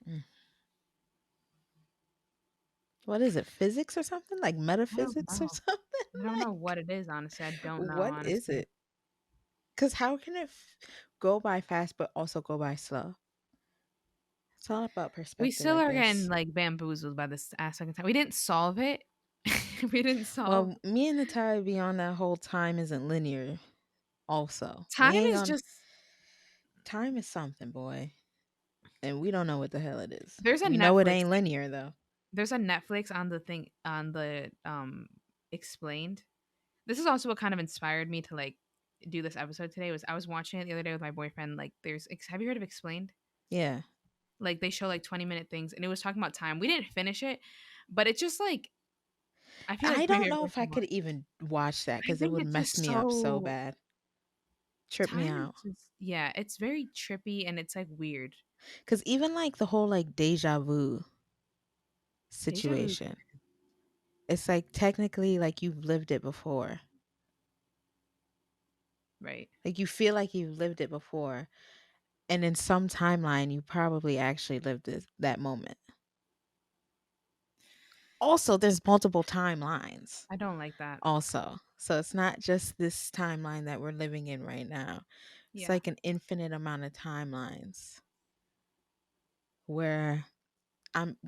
Mm. What is it? Physics or something? Like I don't metaphysics or know. something? I don't know Like, what it is, honestly. I don't know, what is honestly. it? Because how can it go by fast but also go by slow? It's all about We perspective, still I are getting, guess. like, bamboozled by this second time. We didn't solve it. We didn't solve. Well, me and Natalia be on that whole time isn't linear. Also, we Time ain't is gonna. just Time is something, boy, and we don't know what the hell it is. there's a We know it Netflix ain't linear though. there's a Netflix on the thing on the explained. This is also what kind of inspired me to, like, do this episode today. Was I was watching it the other day with my boyfriend. Like, have you heard of Explained? Yeah, Like, they show like 20-minute things, and it was talking about time. We didn't finish it, but it's just like I feel like I maybe don't know everyone if I should could watch. even watch that I because it think would it's mess just me up so so bad, trip me time is out. just, yeah, it's very trippy and it's like weird. Because even like the whole like deja vu Deja vu, situation, it's like technically like you've lived it before. right? Like you feel like you've lived it before, and in some timeline you probably actually lived that moment. Also, there's multiple timelines. I don't like that. Also, so it's not just this timeline that we're living in right now. It's Yeah. like an infinite amount of timelines where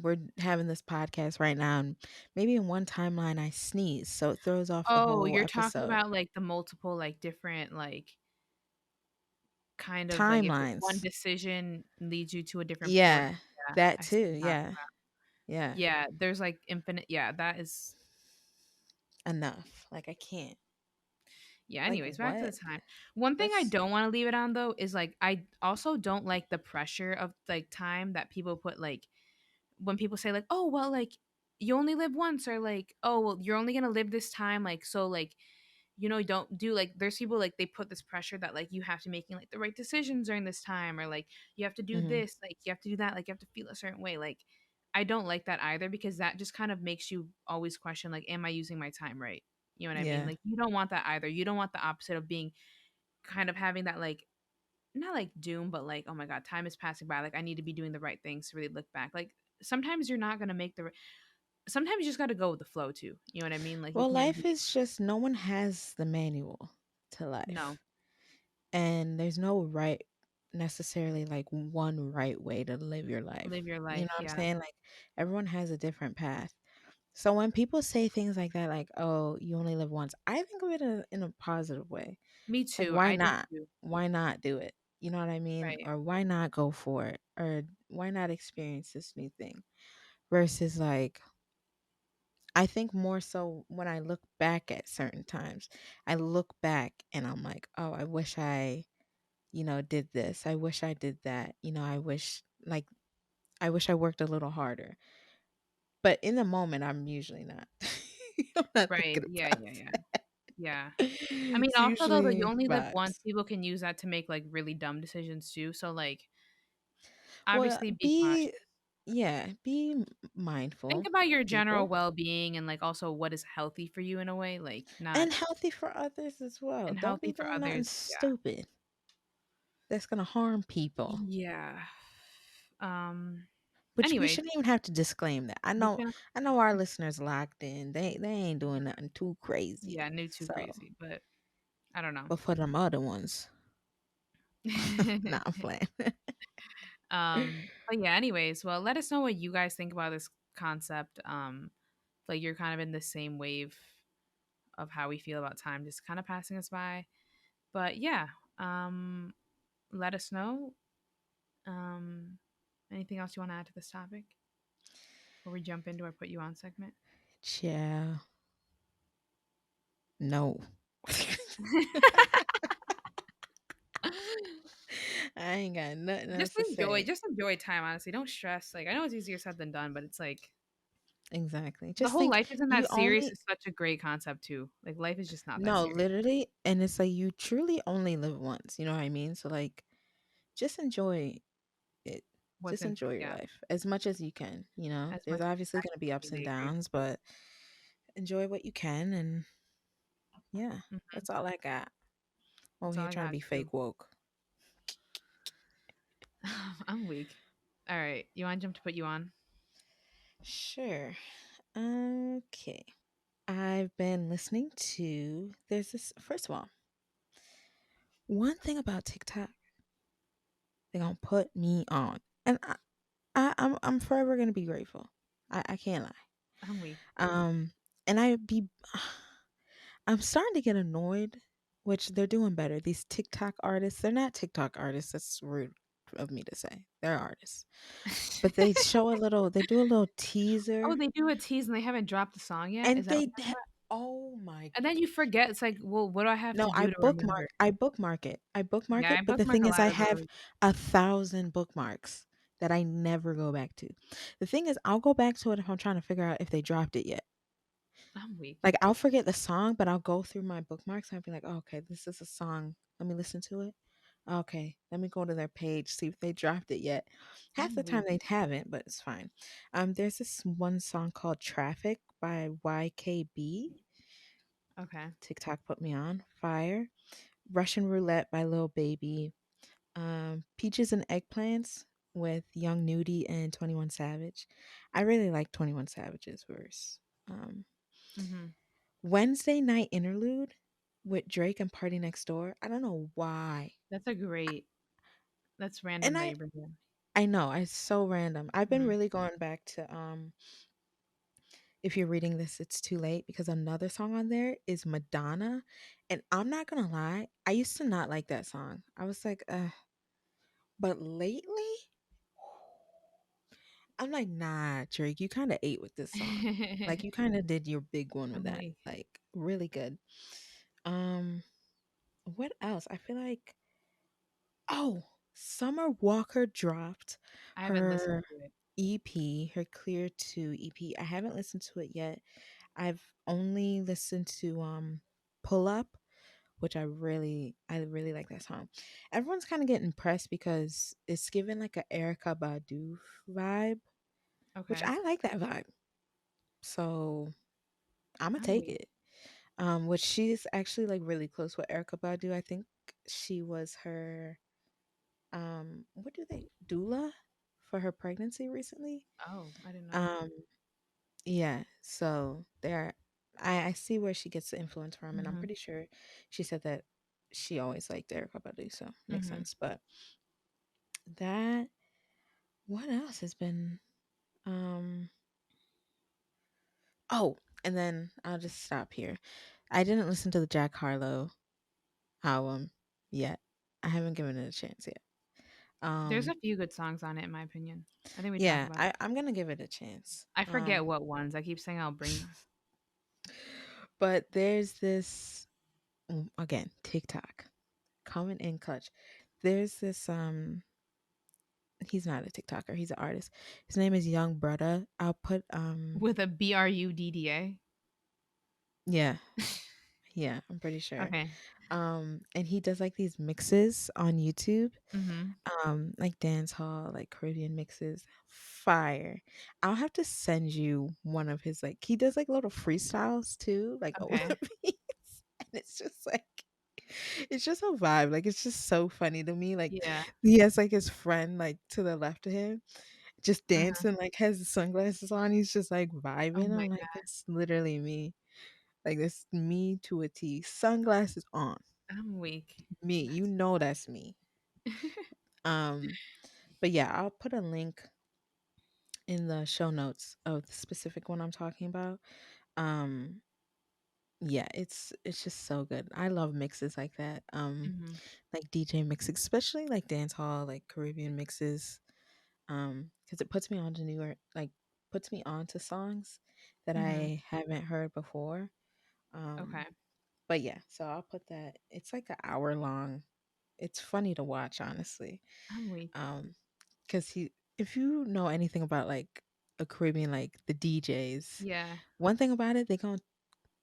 we're having this podcast right now and maybe in one timeline I sneeze, so it throws off the Oh, whole you're talking episode. about like the multiple, like, different, like, kind of like if one Timelines. decision leads you to a different point. Yeah, Yeah, that I see what too. you're talking Yeah. about. Yeah, Yeah, there's like infinite. Yeah, that is. enough. Like I can't. Yeah, Like anyways, back to the what? time. One thing I Let's. don't want to leave it on though is like I also don't like the pressure of like time that people put like when people say like, "Oh, well like you only live once," or like, "Oh, well you're only going to live this time," like so like don't do like there's people like they put this pressure that like you have to making like the right decisions during this time or like you have to do Mhm. this, like you have to do that, like you have to feel a certain way. Like I don't like that either because that just kind of makes you always question like am I using my time right? You know what I mean? Yeah. Like you don't want that either. You don't want the opposite of being kind of having that like not like doom but like oh my god, time is passing by, like I need to be doing the right things to really look back. Like sometimes you're not going to make sometimes you just got to go with the flow too. You know what I mean? Like you Well, can't life be is just no one has the manual to no, life. And there's no right necessarily like one right way to live your life. live your You know life. what I'm Yeah. saying? Like everyone has a different path. So when people say things like that, like, oh, you only live once, I think of it in a positive way. Me Like, too. why I do not? too. Why not do it? You know what I mean? Right. Or why not go for it? Or why not experience this new thing? Versus like, I think more so when I look back at certain times, I look back and I'm like, oh, I wish I, did this. I wish I did that. I wish I worked a little harder. But in the moment, I'm usually not. I'm not Right. thinking Yeah, about yeah, yeah. that. Yeah. I mean, It's also though, that you usually only live once, vibes. people can use that to make like really dumb decisions too. So like Well, obviously be cautious. be Think mindful, about your general people, well-being and like also what is healthy for you in a way, like not and healthy for others as well. and Don't healthy be for doing nothing others. Yeah. stupid that's gonna harm people. Yeah. Um Which we anyways, shouldn't even have to disclaim that. I we know should I know our listeners locked in. They ain't doing nothing too yeah, crazy. new too So, crazy, but I don't know. but for them other ones, nah, I'm playing. But yeah, anyways, well, let us know what you guys think about this concept. Like you're kind of in the same wave of how we feel about time just kind of passing us by. But yeah, um, let us know. Um, anything else you want to add to this topic before we jump into our put you on segment? Yeah. No. I ain't got nothing else to say. Just enjoy time, honestly. Don't stress. Like I know it's easier said than done, but it's like Exactly. the Just whole think life isn't you that serious only is such a great concept too. Like life is just not that no, serious. literally, and it's like you truly only live once, you know what I mean? So like just enjoy it. What's Just in enjoy your yeah, life as much as you can, you know? as There's much obviously I going to be ups and completely agree. downs, but enjoy what you can and yeah, Mhm. that's all I got. Over That's all here I trying to got be too. fake woke. I'm weak. All right, you want Jim to put you on? Sure. Okay. I've been listening to there's this first of all, one thing about TikTok, they're gonna put me on. And I'm forever gonna be grateful. I can't lie. I'm weak. And I'm starting to get annoyed, which they're doing better. These TikTok artists, they're not TikTok artists. That's rude of me to say. They're artists. But they do a little Oh, teaser they do a tease and they haven't dropped the song yet. Is and that what? oh my And then you forget. It's like, well, what do I have no, to do to remember? I bookmark it. I bookmark Yeah, I it, but the bookmark thing a is I lot of have those. 1,000 bookmarks that I never go back to. The thing is I'll go back to it if I'm trying to figure out if they dropped it yet. I'm weak. Like I'll forget the song, but I'll go through my bookmarks and I'll be like, oh, okay, this is a song. Let me listen to it. Okay, let me go to their page, see if they dropped it yet. Half the I'm time weak. they haven't, but it's fine. There's this one song called Traffic by YKB. Okay. TikTok put me on fire. Russian Roulette by Lil Baby. Peaches and Eggplants with Young Nudie and 21 Savage. I really like 21 Savage's verse. Hmm. Wednesday Night Interlude with Drake and Party Next Door. I don't know why. That's a great. That's And random that you bring in. I know it's so random. I've been Mhm. really going back to if you're reading this it's too late because another song on there is Madonna and I'm not going to lie, I used to not like that song. I was like, but lately I'm like, nah, Drake, you kind of ate with this song. Like you kind of did your big one with I'm that. weak. Like really good. Um, what else? I feel like oh, Summer Walker dropped I haven't listened her to it. EP, her Clear 2 EP. I haven't listened to it yet. I've only listened to Pull Up, which I really like that song. Everyone's kind of getting pressed because it's given like a Erica Badu vibe, which Okay. I like that vibe. So I'm gonna I'm take weak. it. Which she's actually like really close with Erica Badu. I think she was her what do they doula for her pregnancy recently. Oh, I didn't know. Um yeah, so there I see where she gets the influence from, and I'm Mhm. pretty sure she said that she always liked Erica Badu, so makes Mhm. sense. But that what else has been um oh, and then I'll just stop here. I didn't listen to the Jack Harlow album yet. I haven't given it a chance yet. There's Um a few good songs on it, in my opinion. I think we talked yeah, about it. I'm gonna give it a chance. I forget what ones. I keep saying I'll bring them. But there's this again, TikTok coming in clutch. There's this he's not a TikToker, he's an artist. His name is Young Brother. I'll put With a BRUDDA. yeah, yeah, I'm pretty sure. Okay. And he does like these mixes on YouTube. Mhm. Like dance hall, like Caribbean mixes. Fire. I'll have to send you one of his like he does like little freestyles too, like over Okay. the beats. And it's just a vibe. Like it's just so funny to me. Like Yeah. he has like his friend like to the left of him, just Uh-huh. dancing, like has his sunglasses on. He's just like Oh vibing. my I'm like, god. that's literally me. Like this me to a T. Sunglasses on. I'm weak. Me. You That's know that's me. Um, but yeah, I'll put a link in the show notes of the specific one I'm talking about. Um, yeah, it's just so good. I love mixes like that. Mhm. Like DJ mixes, especially like dance hall, like Caribbean mixes. Because it puts me on to newer, like puts me on to songs that Mhm. I haven't heard before. Um, Okay. but yeah, so I'll put that. It's like an hour long. It's funny to watch, honestly. I'm weak. Um, because if you know anything about like a Caribbean, like the DJs, Yeah. one thing about it, they gonna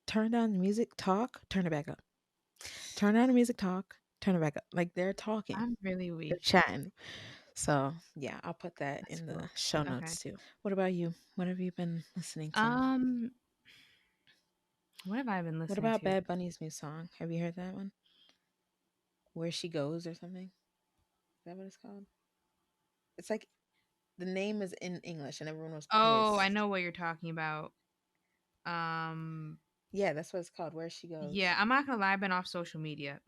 turn down the music, talk, turn it back up. Turn down the music, talk, turn it back up. Like they're talking, I'm really they're weak. chatting. So yeah, I'll put that That's in the cool. show Okay. notes too. What about you? What have you been listening to? Um, what have I been What listening about to? Bad Bunny's new song? Have you heard that one? Where She Goes or something? Is that what it's called? It's like the name is in English and everyone was Oh, I pissed. know what you're talking about. Um, Yeah, that's what it's called. Where She yeah, Goes. I'm not gonna lie, I've been off social media.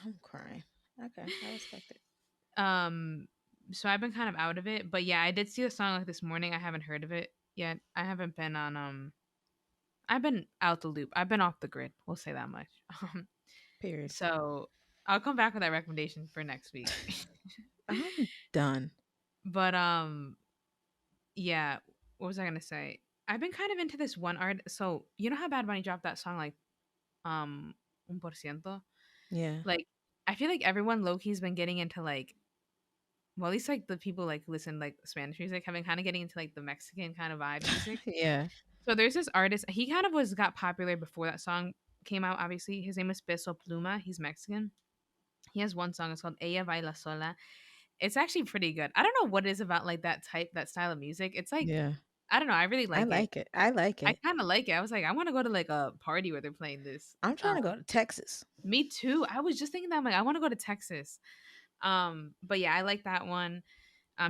I'm crying. Okay, I respect it. Um, so I've been kind of out of it, but yeah, I did see the song like this morning. I haven't heard of it yet. I haven't been on I've been out the loop. I've been off the grid. We'll say that much. Um, Period. so I'll come back with that recommendation for next week. I'm done. But yeah, what was I gonna say? I've been kind of into this one art. So you know how Bad Bunny dropped that song like un por ciento? Yeah. Like I feel like everyone low key's been getting into like well at least like the people like listen like Spanish music have been kind of getting into like the Mexican kind of vibe music. Yeah. So there's this artist. He kind of was got popular before that song came out. Obviously, his name is Peso Pluma. He's Mexican. He has one song. It's called Ella Baila Sola. It's actually pretty good. I don't know what it is about like that style of music. It's like Yeah. I don't know. I really I like it. like it. I like I it. kind of like it. I was like, I want to go to like a party where they're playing this. I'm trying to go to Texas. Me too. I was just thinking that I'm like, I want to go to Texas. But yeah, I like that one.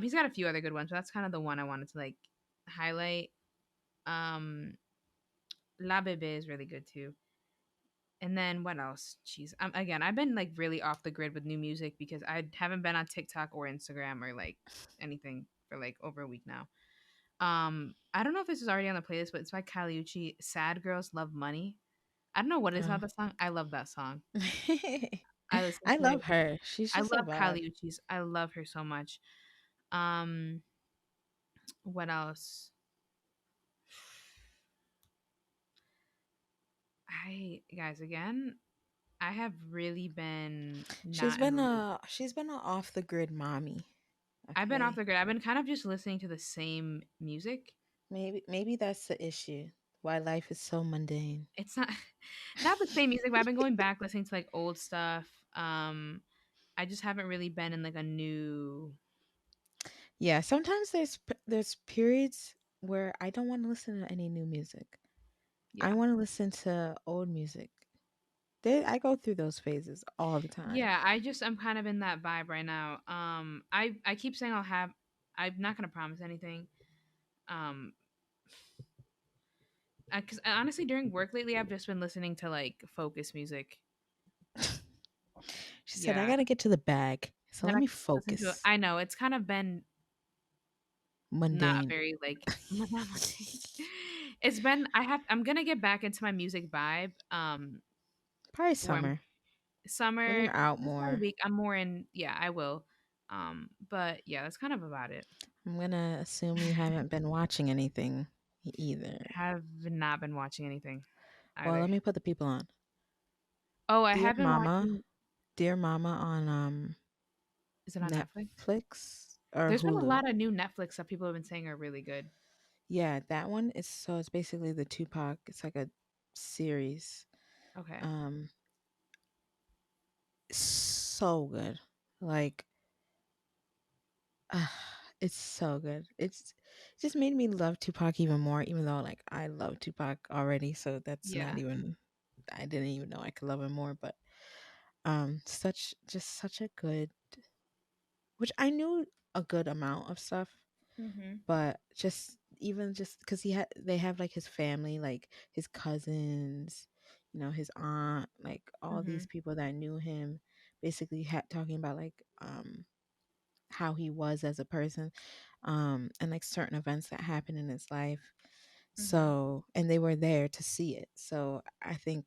He's got a few other good ones, but that's kind of the one I wanted to like highlight. Um, La Bebe is really good too. And then what else? Jeez, again, I've been like really off the grid with new music because I haven't been on TikTok or Instagram or like anything for like over a week now. I don't know if this is already on the playlist, but it's by Caliucci. Sad Girls Love Money. I don't know what it is Oh. about the song. I love that song. I listen I to it. love her. She's I just a love vibe. Caliucci's. I love her so much. Um, What else? I guys again, I have really been not in the loop. She's been a off the grid mommy. I've been off Okay. the grid. I've been kind of just listening to the same music. Maybe that's the issue. Why life is so mundane. It's not not the same music, but I've been going back listening to like old stuff. I just haven't really been in like a new. Yeah, sometimes there's periods where I don't want to listen to any new music. I Yeah. want to listen to old music. I go through those phases all the time. Yeah, I'm kind of in that vibe right now. I keep saying I'll have. I'm not gonna promise anything. Um, because honestly, during work lately, I've just been listening to like focus music. She said, I Yeah. got to get to the bag. So Then let I me listen to. focus. I know it's kind of been not Mundane. very like monotonous. It's been. I'm gonna get back into my music vibe. Probably Where I'm summer when summer. you're out This whole more. week, I'm more in. Yeah, I will. But yeah, that's kind of about it. I'm going to assume you haven't been watching anything either. Have not been watching anything Well, either. let me put the people on. Oh, I Dear have been Mama. watching. Dear Mama on Is it on Netflix? Netflix or There's been a Hulu. lot of new Netflix that people have been saying are really good. Yeah, that one is so it's basically the Tupac. It's like a series. Okay. Um so good. Like it's so good. It just made me love Tupac even more, even though like I love Tupac already, so that's not Yeah. even I didn't even know I could love him more, but such a good, which I knew a good amount of stuff, Mhm. but just because they have like his family, like his cousins, his aunt, like all these Mhm. people that knew him, basically talking about like how he was as a person, and like certain events that happened in his life. Mhm. So, and they were there to see it. So I think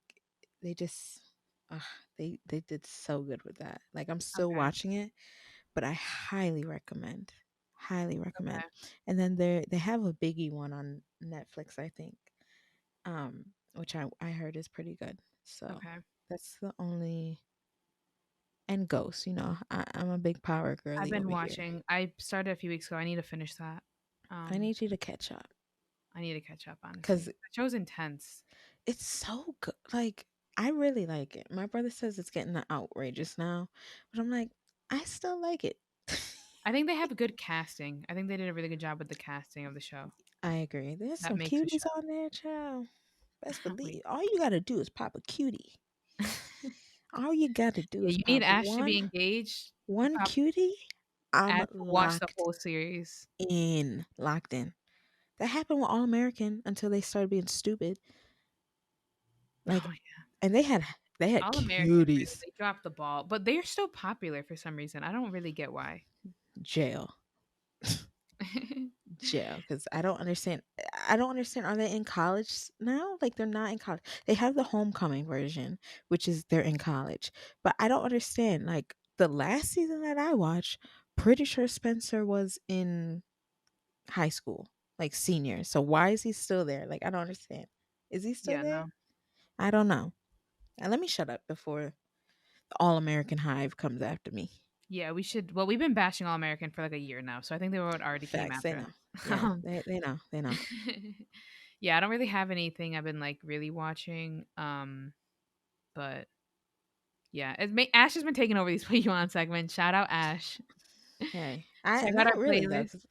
they just uh, they did so good with that. Like I'm still Okay. watching it, but I highly recommend. Okay. And then they have a biggie one on Netflix, I think, which I heard is pretty good. So Okay. that's the only, and Ghost. I'm a big power I've girly been over here. watching. I started a few weeks ago. I need to finish that. I Um, need you to catch up I need to catch up. Honestly, because the show's intense. it's so good. Like I really like it. My brother says it's getting outrageous now, but I'm like, I still like it. I think they have good casting. I think they did a really good job with the casting of the show. I agree. There's That some makes a cuties show. on there, child. Best Wait. believe. All you gotta do is pop a cutie. All you gotta do Yeah, is you need pop Ash to be engaged. one Pop cutie. I'm Ash to watch the whole series. locked in. That happened with All American until they started being stupid. Like, Oh yeah, and they had All American really cuties. they dropped the ball, but they're still popular for some reason. I don't really get why. Jail, jail. Because I don't understand. I don't understand. Are they in college now? Like they're not in college. They have the homecoming version, which is they're in college. But I don't understand. Like the last season that I watched, pretty sure Spencer was in high school, like senior. So why is he still there? Like I don't understand. Is he still Yeah, there? no. I don't know. And let me shut up before the All American Hive comes after me. Yeah, we should. Well, we've been bashing All American for like a year now, so I think they would already came Facts, they after know. us. Yeah, they know. They know. Yeah, I don't really have anything I've been like really watching. But yeah, Ash has been taking over these Put You On segments. Shout out Ash. Hey, Check out our not really though, playlist. 'cause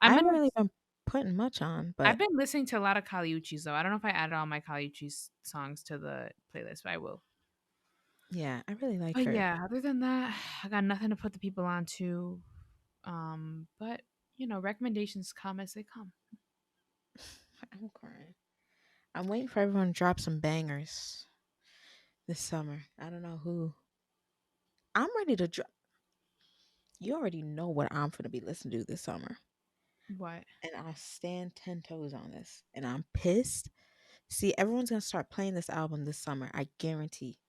I I'm haven't gonna. really been putting much on, I've but been listening to a lot of Kaliuchis though. I don't know if I added all my Kaliuchis songs to the playlist, but I will. yeah, I really like But her. yeah, other than that, I got nothing to put the people on to. But recommendations come as they come. I'm crying. I'm waiting for everyone to drop some bangers this summer. I don't know who. I'm ready to drop. You already know what I'm gonna be listening to this summer, What? and I stand 10 toes on this, and I'm pissed. See, everyone's gonna start playing this album this summer. I guarantee.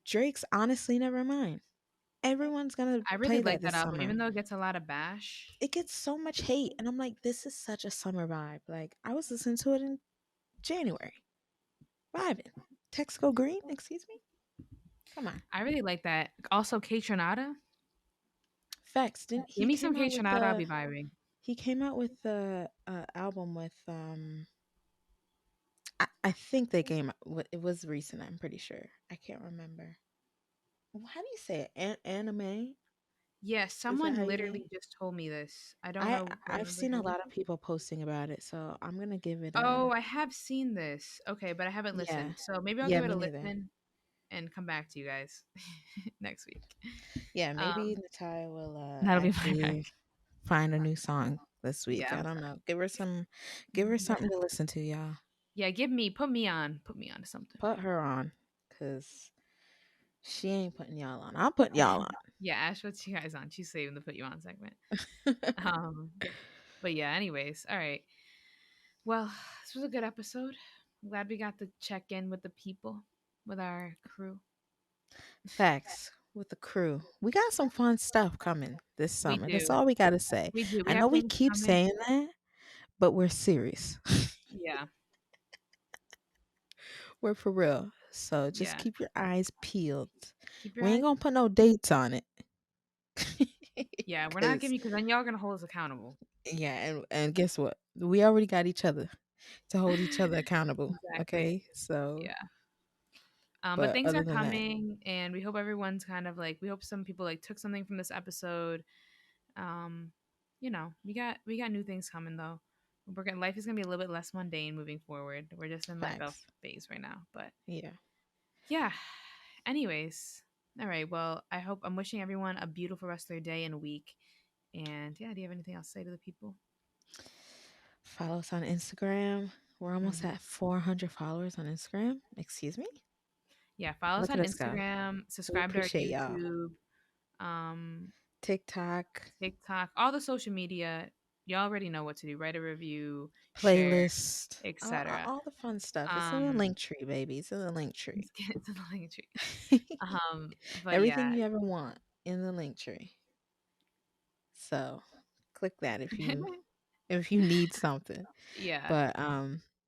Drake's honestly never mind. Everyone's gonna I really play like that that this album, summer. even though it gets a lot of bash. It gets so much hate, and I'm like, this is such a summer vibe. Like I was listening to it in January, vibing. Text go green. Excuse me. Come on. I really like that. Also, K Tronada. Facts. Didn't Give he me some came K out with Tronada, I'll the be vibing. he came out with the album with I think they came out it was recent, I'm pretty sure. I can't remember. How do you say it? Anime? Yeah, Is that how someone you say it? literally just told me this. I don't know I've the seen a who. lot of people posting about it, so I'm gonna give it Oh, a I have seen this. Okay, but I haven't yeah. listened. So maybe I'll Yeah, give it me a neither. listen and come back to you guys next week. Yeah, maybe Um, Natalia will that'll be my back. actually find a new song this week. Yeah. I don't know. Give her something to listen to, y'all. Yeah, put me on to something. Put her on, cause she ain't putting y'all on. I'll put y'all Yeah, Ash puts you guys on. She's saving the put you on segment. on. Um, but yeah, anyways, all right. Well, this was a good episode. I'm glad we got to check in with the people, with our crew. Facts with the crew. We got some fun stuff coming this We summer. That's do. all we gotta say. We do. We I have know we things keep coming. saying that, but we're serious. Yeah. We're for real. So just Yeah. keep your eyes peeled. Keep your We ain't eyes. gonna put no dates on it. Yeah, we're not Cause giving you because then y'all gonna hold us accountable. yeah, and guess what? We already got each other to hold each other accountable. Exactly. Okay. So Yeah. But but things other are than that, coming, and we hope everyone's kind of like we hope some people like took something from this episode. Um, we got new things coming though. We're gonna life is gonna be a little bit less mundane moving forward. We're just in like a facts. phase right now, but Yeah. yeah. Anyways, all right. Well, I'm wishing everyone a beautiful rest of their day and week. And yeah, do you have anything else to say to the people? Follow us on Instagram. We're almost Hmm. at 400 followers on Instagram. Excuse me. Yeah, follow us Look on at us go. Instagram. We Subscribe to our appreciate y'all. YouTube, um, TikTok, TikTok, all the social media. You already know what to do. Write a review, share, playlist, etc. all the fun stuff. It's in the Um, link tree, baby. It's in the link tree. let's get into the link tree. But Everything yeah, you ever want in the link tree. So click that if you need something. yeah, But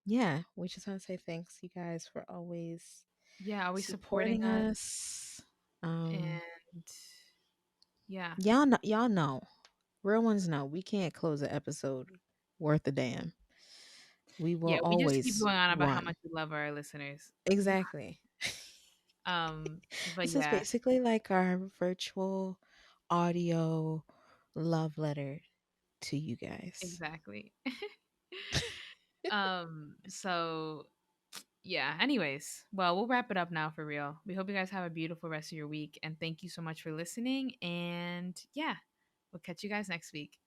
yeah, we just want to say thanks you guys for always yeah. Always supporting supporting us, us. Um and yeah, y'all know. Real ones know we can't close an episode worth a damn. We will yeah. We just keep always going on about how run. much we love our listeners. Exactly. But This is yeah, basically like our virtual audio love letter to you guys. exactly. So yeah, anyways, well, we'll wrap it up now for real. We hope you guys have a beautiful rest of your week and thank you so much for listening. And yeah, we'll catch you guys next week.